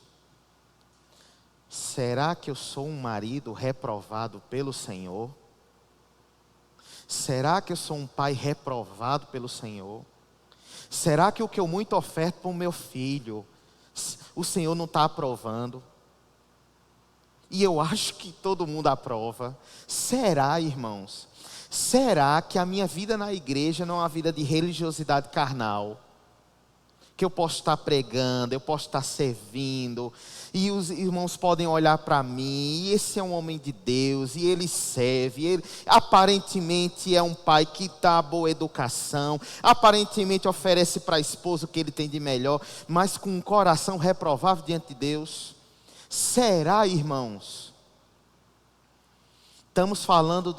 será que eu sou um marido reprovado pelo Senhor? Será que eu sou um pai reprovado pelo Senhor? Será que o que eu muito oferto para o meu filho, o Senhor não está aprovando? E eu acho que todo mundo aprova. Será, irmãos? Será que a minha vida na igreja não é uma vida de religiosidade carnal? Que eu posso estar pregando, eu posso estar servindo, e os irmãos podem olhar para mim, e esse é um homem de Deus, e ele serve, ele aparentemente é um pai que dá boa educação, aparentemente oferece para a esposa o que ele tem de melhor, mas com um coração reprovável diante de Deus. Será, irmãos? Estamos falando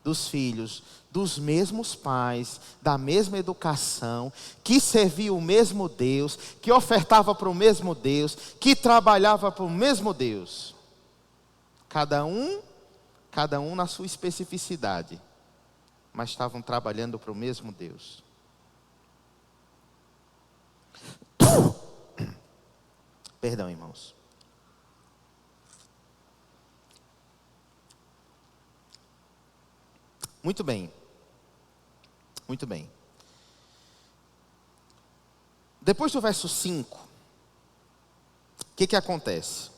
dos filhos dos mesmos pais, da mesma educação, que servia o mesmo Deus, que ofertava para o mesmo Deus, que trabalhava para o mesmo Deus. Cada um na sua especificidade, mas estavam trabalhando para o mesmo Deus. Perdão, irmãos. Muito bem. Muito bem. Depois do verso 5, o que acontece?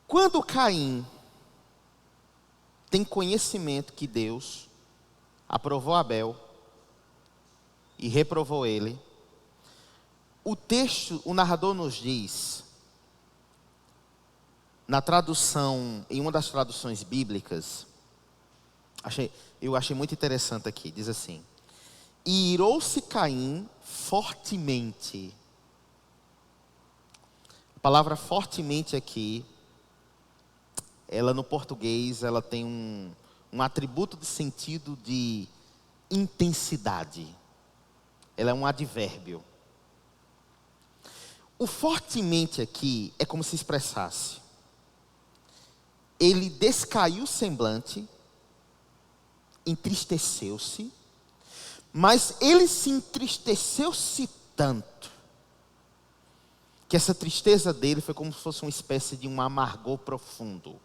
Quando Caim tem conhecimento que Deus aprovou Abel e reprovou ele, O texto, o narrador nos diz, na tradução, em uma das traduções bíblicas, eu achei muito interessante aqui, diz assim: e irou-se Caim fortemente. A palavra fortemente aqui, ela no português, ela tem um atributo de sentido de intensidade. Ela é um advérbio. O fortemente aqui é como se expressasse: ele descaiu o semblante, entristeceu-se, mas ele se entristeceu-se tanto, que essa tristeza dele foi como se fosse uma espécie de um amargor profundo.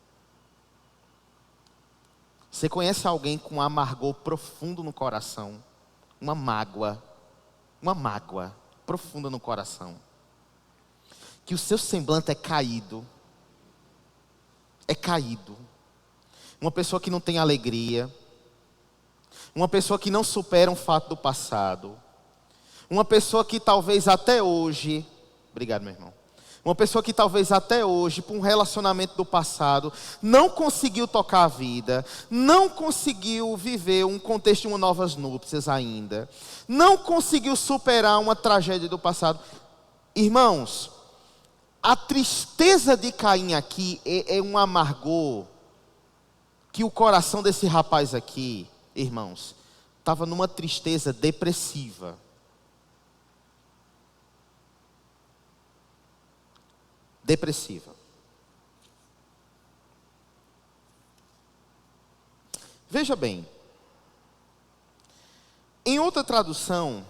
Você conhece alguém com um amargor profundo no coração? Uma mágoa profunda no coração. Que o seu semblante é caído. Uma pessoa que não tem alegria. Uma pessoa que não supera um fato do passado. Uma pessoa que talvez até hoje... Obrigado, meu irmão. Uma pessoa que talvez até hoje, por um relacionamento do passado, não conseguiu tocar a vida, não conseguiu viver um contexto de uma novas núpcias ainda, não conseguiu superar uma tragédia do passado. Irmãos, a tristeza de Caim aqui é um amargor que o coração desse rapaz aqui, irmãos, estava numa tristeza depressiva. Veja bem, em outra tradução,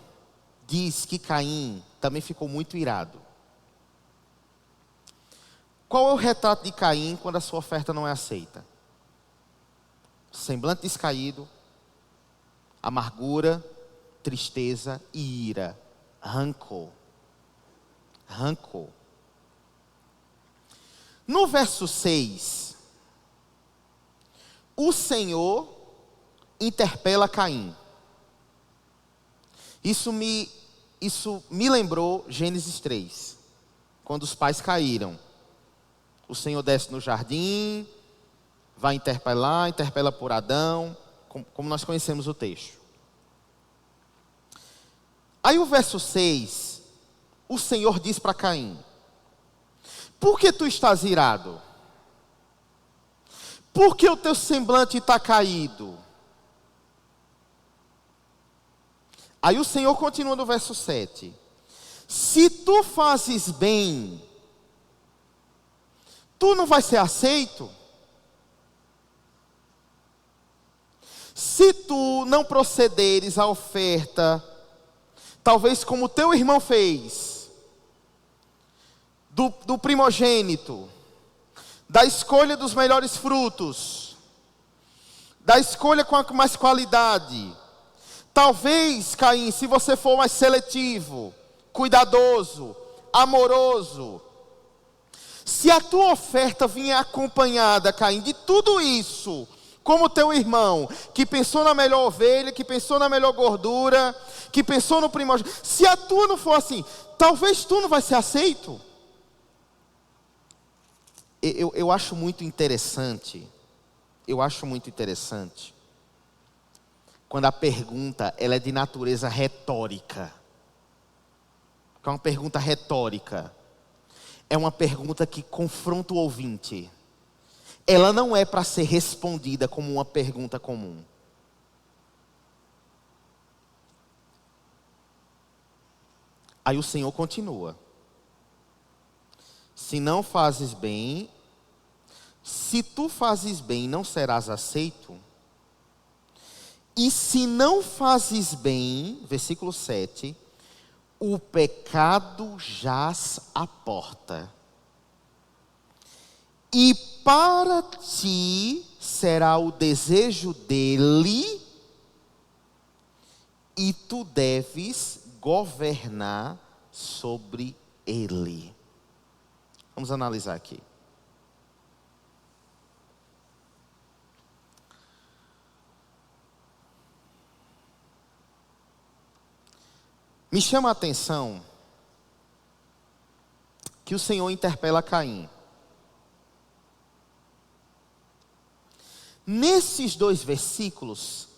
diz que Caim também ficou muito irado. Qual é o retrato de Caim quando a sua oferta não é aceita? Semblante descaído, amargura, tristeza e ira, rancor. No verso 6, o Senhor interpela Caim. Isso me lembrou Gênesis 3, quando os pais caíram. O Senhor desce no jardim, vai interpela por Adão, como nós conhecemos o texto. Aí o verso 6, o Senhor diz para Caim: por que tu estás irado? Por que o teu semblante está caído? Aí o Senhor continua no verso 7. Se tu fazes bem, tu não vai ser aceito? Se tu não procederes à oferta, talvez como teu irmão fez, do primogênito, da escolha dos melhores frutos, da escolha com mais qualidade. Talvez, Caim, se você for mais seletivo, cuidadoso, amoroso, se a tua oferta vier acompanhada, Caim, de tudo isso, como teu irmão, que pensou na melhor ovelha, que pensou na melhor gordura, que pensou no primogênito, se a tua não for assim, talvez tu não vai ser aceito. Eu acho muito interessante, quando a pergunta ela é de natureza retórica. É uma pergunta retórica. É uma pergunta que confronta o ouvinte. Ela não é para ser respondida como uma pergunta comum. Aí o Senhor continua: se não fazes bem, se tu fazes bem, não serás aceito. E se não fazes bem, versículo 7, o pecado jaz à porta. E para ti será o desejo dele, e tu deves governar sobre ele. Vamos analisar aqui. Me chama a atenção que o Senhor interpela Caim. Nesses 2 versículos,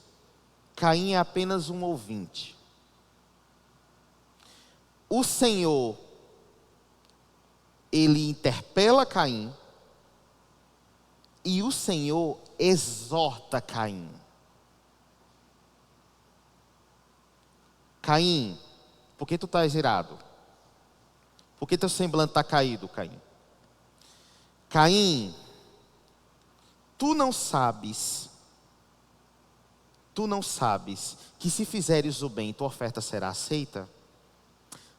Caim é apenas um ouvinte. O Senhor, ele interpela Caim, e o Senhor exorta Caim. Caim, por que tu estás irado? Por que teu semblante está caído, Caim? Caim, tu não sabes que se fizeres o bem, tua oferta será aceita?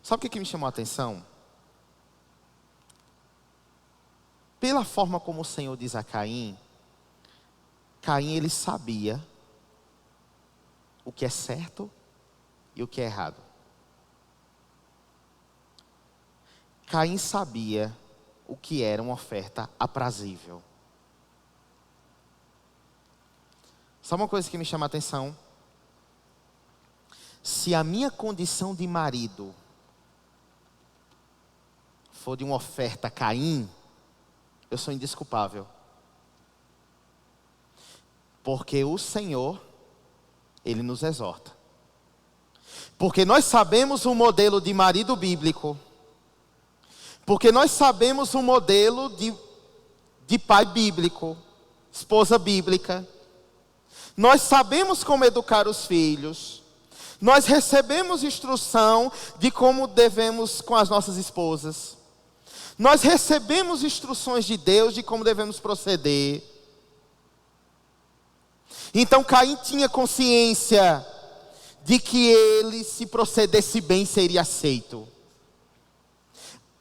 Sabe o que me chamou a atenção? Pela forma como o Senhor diz a Caim, Caim ele sabia o que é certo e o que é errado. Caim sabia o que era uma oferta aprazível. Sabe uma coisa que me chama a atenção? Se a minha condição de marido for de uma oferta Caim, eu sou indesculpável. Porque o Senhor, Ele nos exorta. Porque nós sabemos um modelo de marido bíblico. Porque nós sabemos um modelo de pai bíblico, esposa bíblica. Nós sabemos como educar os filhos. Nós recebemos instrução de como devemos com as nossas esposas. Nós recebemos instruções de Deus de como devemos proceder. Então Caim tinha consciência de que ele, se procedesse bem, seria aceito.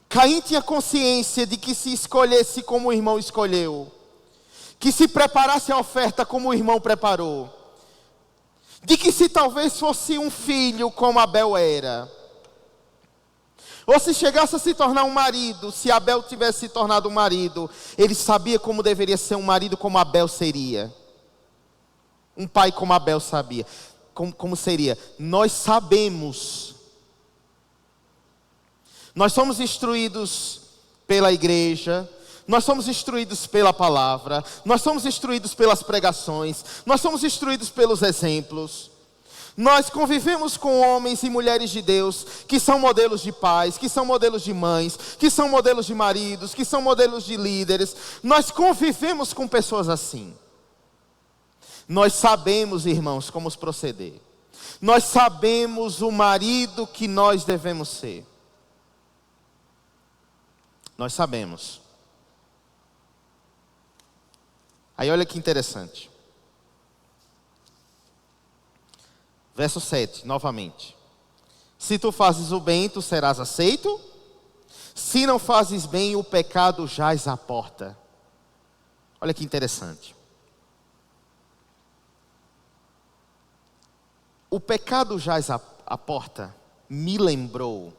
Caim tinha consciência de que se escolhesse como o irmão escolheu, que se preparasse a oferta como o irmão preparou, de que se talvez fosse um filho como Abel era, ou se chegasse a se tornar um marido, se Abel tivesse se tornado um marido, ele sabia como deveria ser um marido como Abel seria. Um pai como Abel sabia. Como seria? Nós sabemos. Nós somos instruídos pela igreja. Nós somos instruídos pela palavra. Nós somos instruídos pelas pregações. Nós somos instruídos pelos exemplos. Nós convivemos com homens e mulheres de Deus que são modelos de pais, que são modelos de mães, que são modelos de maridos, que são modelos de líderes. Nós convivemos com pessoas assim. Nós sabemos, irmãos, como proceder. Nós sabemos o marido que nós devemos ser. Nós sabemos. Aí olha que interessante. Verso 7, novamente. Se tu fazes o bem, tu serás aceito. Se não fazes bem, o pecado jaz à porta. Olha que interessante. O pecado jaz à porta me lembrou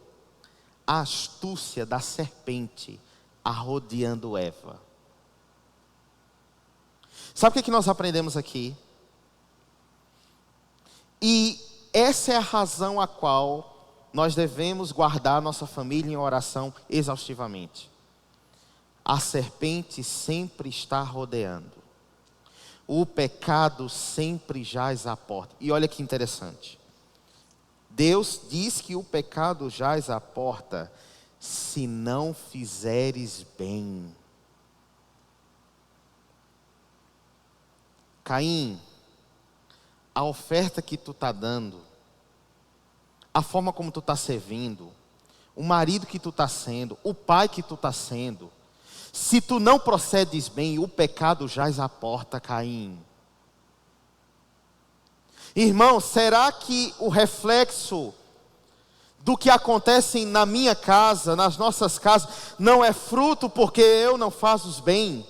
a astúcia da serpente arrodeando Eva. Sabe o que nós aprendemos aqui? E essa é a razão a qual nós devemos guardar nossa família em oração exaustivamente. A serpente sempre está rodeando. O pecado sempre jaz à porta. E olha que interessante. Deus diz que o pecado jaz à porta se não fizeres bem. Caim, a oferta que tu está dando, a forma como tu está servindo, o marido que tu está sendo, o pai que tu está sendo, se tu não procedes bem, o pecado jaz à porta, Caim. Irmão, será que o reflexo do que acontece na minha casa, nas nossas casas, não é fruto porque eu não faço bem?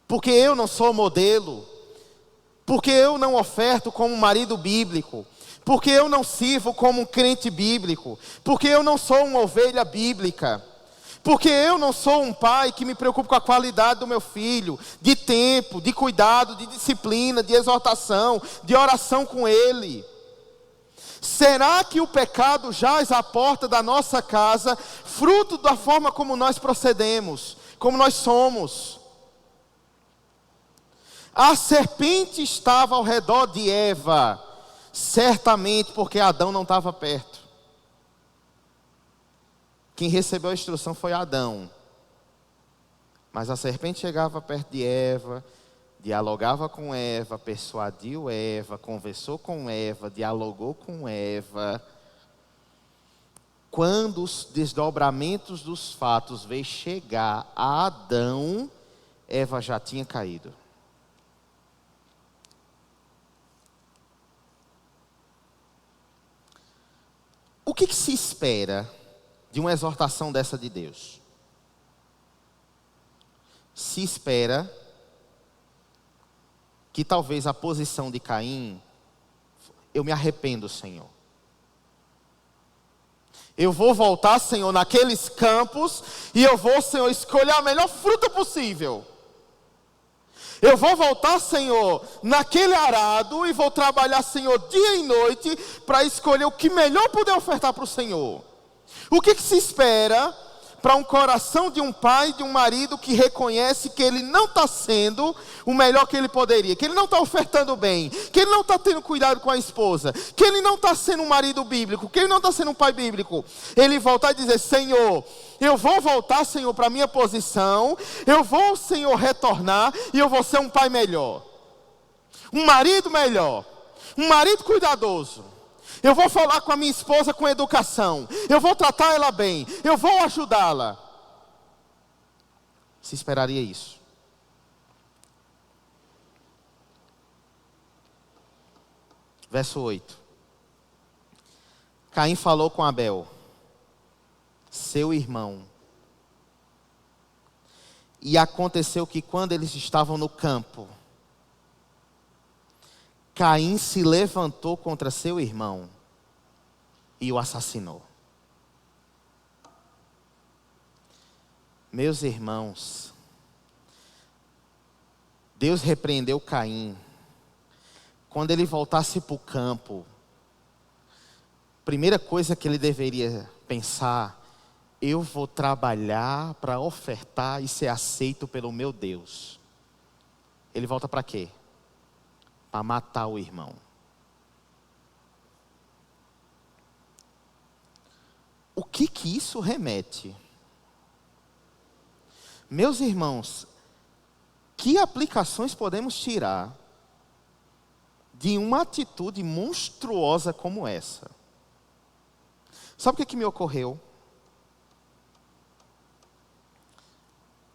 Porque eu não sou modelo? Porque eu não oferto como marido bíblico? Porque eu não sirvo como um crente bíblico? Porque eu não sou uma ovelha bíblica? Porque eu não sou um pai que me preocupa com a qualidade do meu filho, de tempo, de cuidado, de disciplina, de exortação, de oração com ele? Será que o pecado jaz à porta da nossa casa, fruto da forma como nós procedemos, como nós somos? A serpente estava ao redor de Eva, certamente porque Adão não estava perto. Quem recebeu a instrução foi Adão. Mas a serpente chegava perto de Eva, dialogava com Eva, persuadiu Eva, conversou com Eva, dialogou com Eva. Quando os desdobramentos dos fatos veio chegar a Adão, Eva já tinha caído. O que se espera de uma exortação dessa de Deus? Se espera que talvez a posição de Caim, eu me arrependo, Senhor. Eu vou voltar, Senhor, naqueles campos e eu vou, Senhor, escolher a melhor fruta possível. Eu vou voltar, Senhor, naquele arado e vou trabalhar, Senhor, dia e noite para escolher o que melhor puder ofertar para o Senhor. O que se espera para um coração de um pai, de um marido que reconhece que ele não está sendo o melhor que ele poderia, que ele não está ofertando bem, que ele não está tendo cuidado com a esposa, que ele não está sendo um marido bíblico, que ele não está sendo um pai bíblico? Ele voltar e dizer: Senhor, eu vou voltar, Senhor, para a minha posição, eu vou, Senhor, retornar e eu vou ser um pai melhor, um marido melhor, um marido cuidadoso. Eu vou falar com a minha esposa com educação. Eu vou tratar ela bem. Eu vou ajudá-la. Se esperaria isso. Verso 8. Caim falou com Abel, seu irmão. E aconteceu que quando eles estavam no campo, Caim se levantou contra seu irmão e o assassinou. Meus irmãos, Deus repreendeu Caim. Quando ele voltasse para o campo, primeira coisa que ele deveria pensar: eu vou trabalhar para ofertar e ser aceito pelo meu Deus. Ele volta para quê? Para matar o irmão. O que isso remete? Meus irmãos, que aplicações podemos tirar de uma atitude monstruosa como essa? Sabe o que me ocorreu?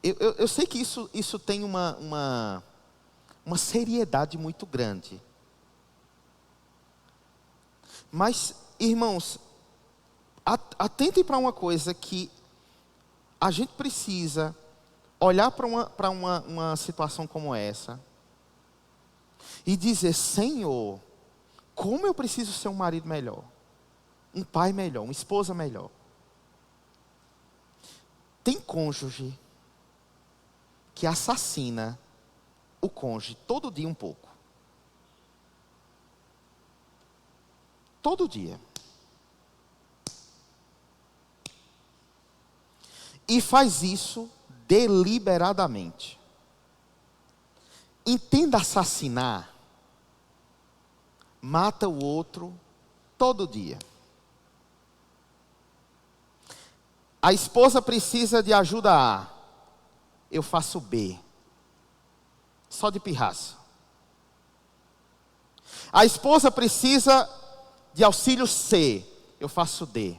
Eu sei que isso tem uma seriedade muito grande. Mas, irmãos, atentem para uma coisa, que a gente precisa olhar para uma situação como essa e dizer: Senhor, como eu preciso ser um marido melhor, um pai melhor, uma esposa melhor. Tem cônjuge que assassina o cônjuge todo dia um pouco. Todo dia. E faz isso deliberadamente. Entenda assassinar. Mata o outro todo dia. A esposa precisa de ajuda A. Eu faço B. Só de pirraça. A esposa precisa de auxílio C. Eu faço D.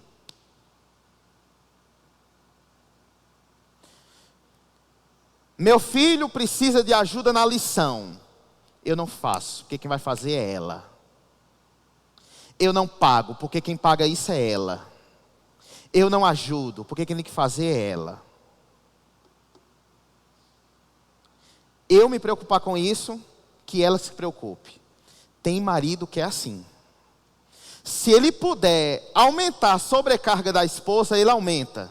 Meu filho precisa de ajuda na lição. Eu não faço, porque quem vai fazer é ela. Eu não pago, porque quem paga isso é ela. Eu não ajudo, porque quem tem que fazer é ela. Eu me preocupar com isso, que ela se preocupe. Tem marido que é assim. Se ele puder aumentar a sobrecarga da esposa, ele aumenta.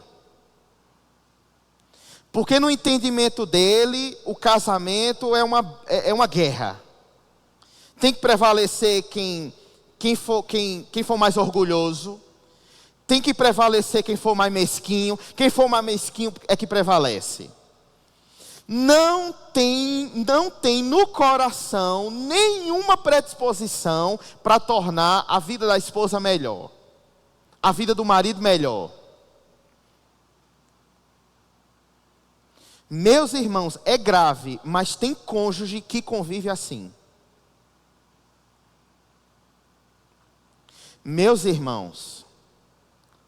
Porque no entendimento dele, o casamento é uma guerra. Tem que prevalecer quem quem for mais orgulhoso. Tem que prevalecer quem for mais mesquinho. Quem for mais mesquinho é que prevalece. Não tem no coração nenhuma predisposição para tornar a vida da esposa melhor, a vida do marido melhor. Meus irmãos, é grave, mas tem cônjuge que convive assim. Meus irmãos,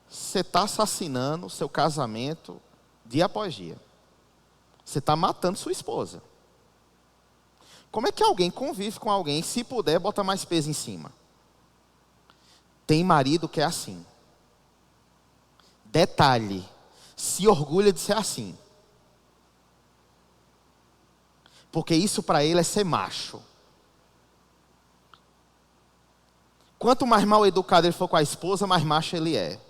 você está assassinando o seu casamento dia após dia. Você está matando sua esposa. Como é que alguém convive com alguém, se puder, bota mais peso em cima? Tem marido que é assim. Detalhe, se orgulha de ser assim. Porque isso para ele é ser macho. Quanto mais mal educado ele for com a esposa, mais macho ele é.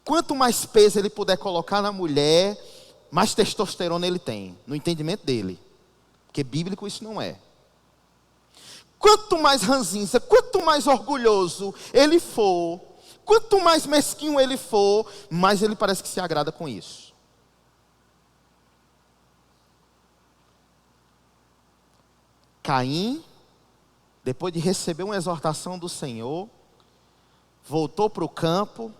Quanto mais peso ele puder colocar na mulher, mais testosterona ele tem, no entendimento dele. Porque bíblico isso não é. Quanto mais ranzinza, quanto mais orgulhoso ele for, quanto mais mesquinho ele for, mais ele parece que se agrada com isso. Caim, depois de receber uma exortação do Senhor, voltou para o campo,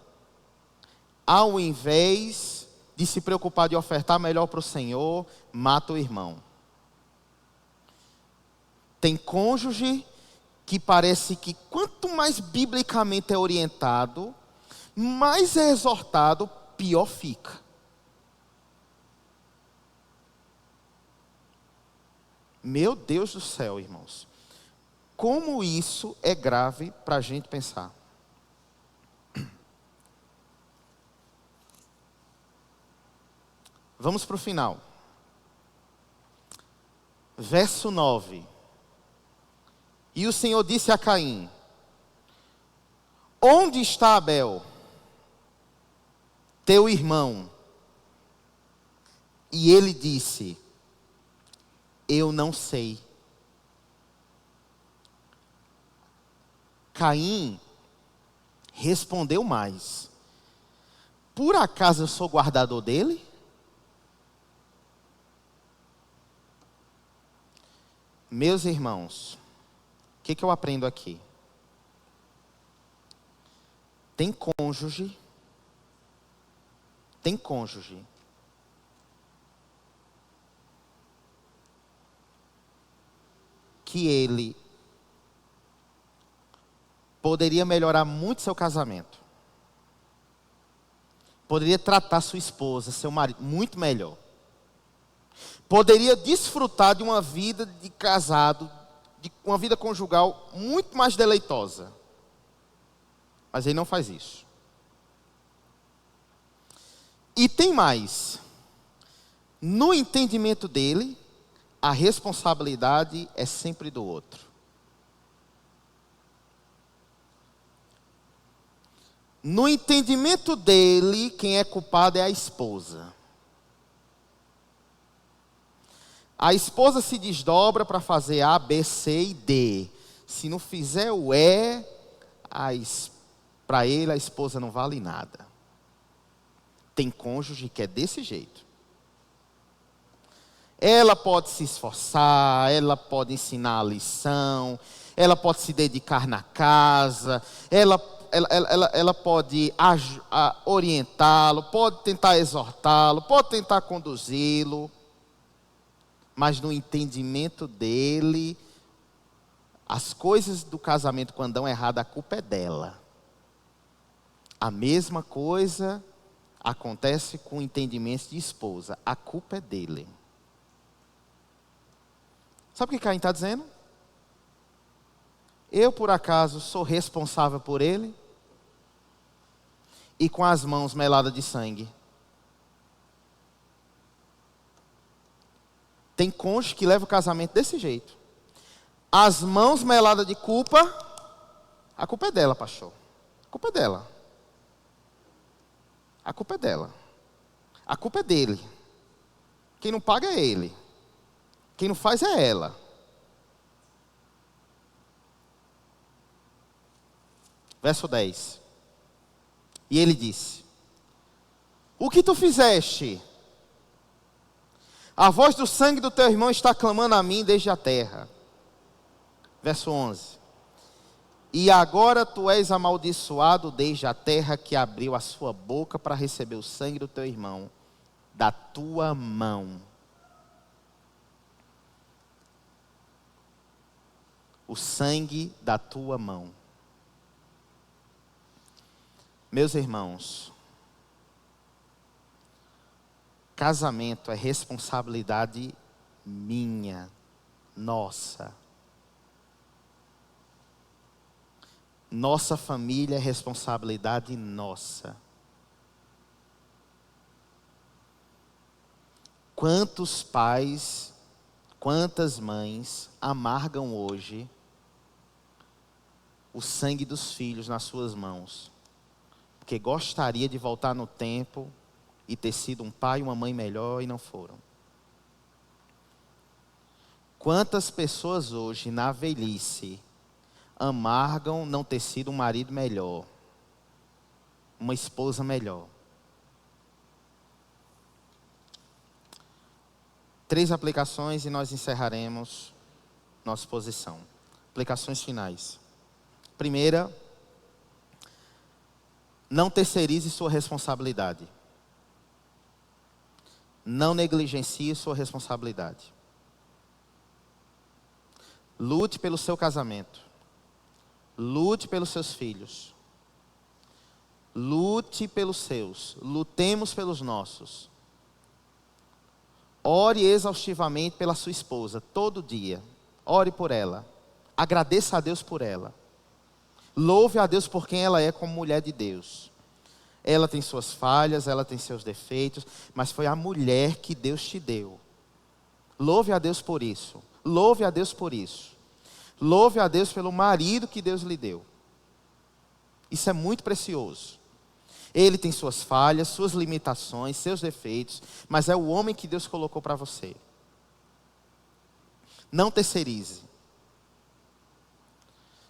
ao invés de se preocupar de ofertar melhor para o Senhor, mata o irmão. Tem cônjuge que parece que quanto mais biblicamente é orientado, mais é exortado, pior fica. Meu Deus do céu, irmãos. Como isso é grave para a gente pensar. Vamos para o final. Verso 9. E o Senhor disse a Caim: onde está Abel, teu irmão? E ele disse: eu não sei. Caim respondeu mais: por acaso eu sou guardador dele? Meus irmãos, o que eu aprendo aqui? Tem cônjuge que ele poderia melhorar muito seu casamento. Poderia tratar sua esposa, seu marido, muito melhor. Poderia desfrutar de uma vida de casado, de uma vida conjugal muito mais deleitosa. Mas ele não faz isso. E tem mais. No entendimento dele, a responsabilidade é sempre do outro. No entendimento dele, quem é culpado é a esposa. A esposa se desdobra para fazer A, B, C e D. Se não fizer o E, para ele a esposa não vale nada. Tem cônjuge que é desse jeito. Ela pode se esforçar, ela pode ensinar a lição, ela pode se dedicar na casa, ela pode orientá-lo, pode tentar exortá-lo, pode tentar conduzi-lo. Mas no entendimento dele, as coisas do casamento quando dão errado, a culpa é dela. A mesma coisa acontece com o entendimento de esposa. A culpa é dele. Sabe o que Caim está dizendo? Eu, por acaso, sou responsável por ele? E com as mãos meladas de sangue. Tem cônjuge que leva o casamento desse jeito. As mãos meladas de culpa, a culpa é dela, pastor. A culpa é dela. A culpa é dela. A culpa é dele. Quem não paga é ele. Quem não faz é ela. Verso 10. E ele disse: o que tu fizeste? A voz do sangue do teu irmão está clamando a mim desde a terra. Verso 11. E agora tu és amaldiçoado desde a terra que abriu a sua boca para receber o sangue do teu irmão da tua mão. O sangue da tua mão. Meus irmãos, casamento é responsabilidade minha, nossa. Nossa família é responsabilidade nossa. Quantos pais, quantas mães amargam hoje o sangue dos filhos nas suas mãos, porque gostaria de voltar no tempo e ter sido um pai e uma mãe melhor e não foram. Quantas pessoas hoje na velhice amargam não ter sido um marido melhor, uma esposa melhor. 3 aplicações e nós encerraremos nossa exposição. Aplicações finais. Primeira, não terceirize sua responsabilidade. Não negligencie sua responsabilidade. Lute pelo seu casamento. Lute pelos seus filhos. Lute pelos seus. Lutemos pelos nossos. Ore exaustivamente pela sua esposa, todo dia. Ore por ela. Agradeça a Deus por ela. Louve a Deus por quem ela é como mulher de Deus. Ela tem suas falhas, ela tem seus defeitos, mas foi a mulher que Deus te deu. Louve a Deus por isso. Louve a Deus por isso. Louve a Deus pelo marido que Deus lhe deu. Isso é muito precioso. Ele tem suas falhas, suas limitações, seus defeitos, mas é o homem que Deus colocou para você. Não terceirize.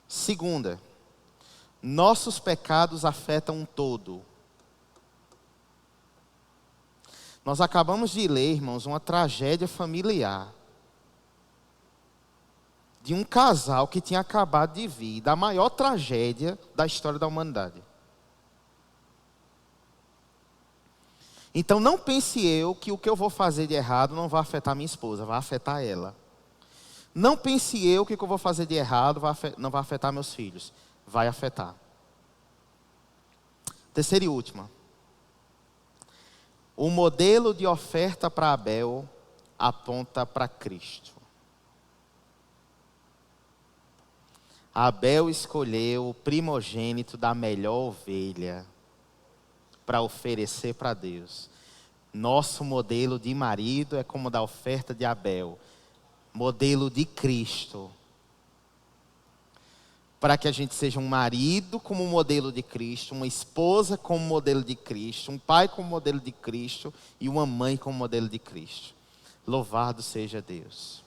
Segunda, nossos pecados afetam um todo. Nós acabamos de ler, irmãos, uma tragédia familiar. De um casal que tinha acabado de vir da maior tragédia da história da humanidade. Então não pense eu que o que eu vou fazer de errado não vai afetar minha esposa, vai afetar ela. Não pense eu que o que eu vou fazer de errado não vai afetar meus filhos, vai afetar. Terceira e última. O modelo de oferta para Abel aponta para Cristo. Abel escolheu o primogênito da melhor ovelha para oferecer para Deus. Nosso modelo de marido é como da oferta de Abel. Modelo de Cristo. Para que a gente seja um marido como modelo de Cristo, uma esposa como modelo de Cristo, um pai como modelo de Cristo e uma mãe como modelo de Cristo. Louvado seja Deus.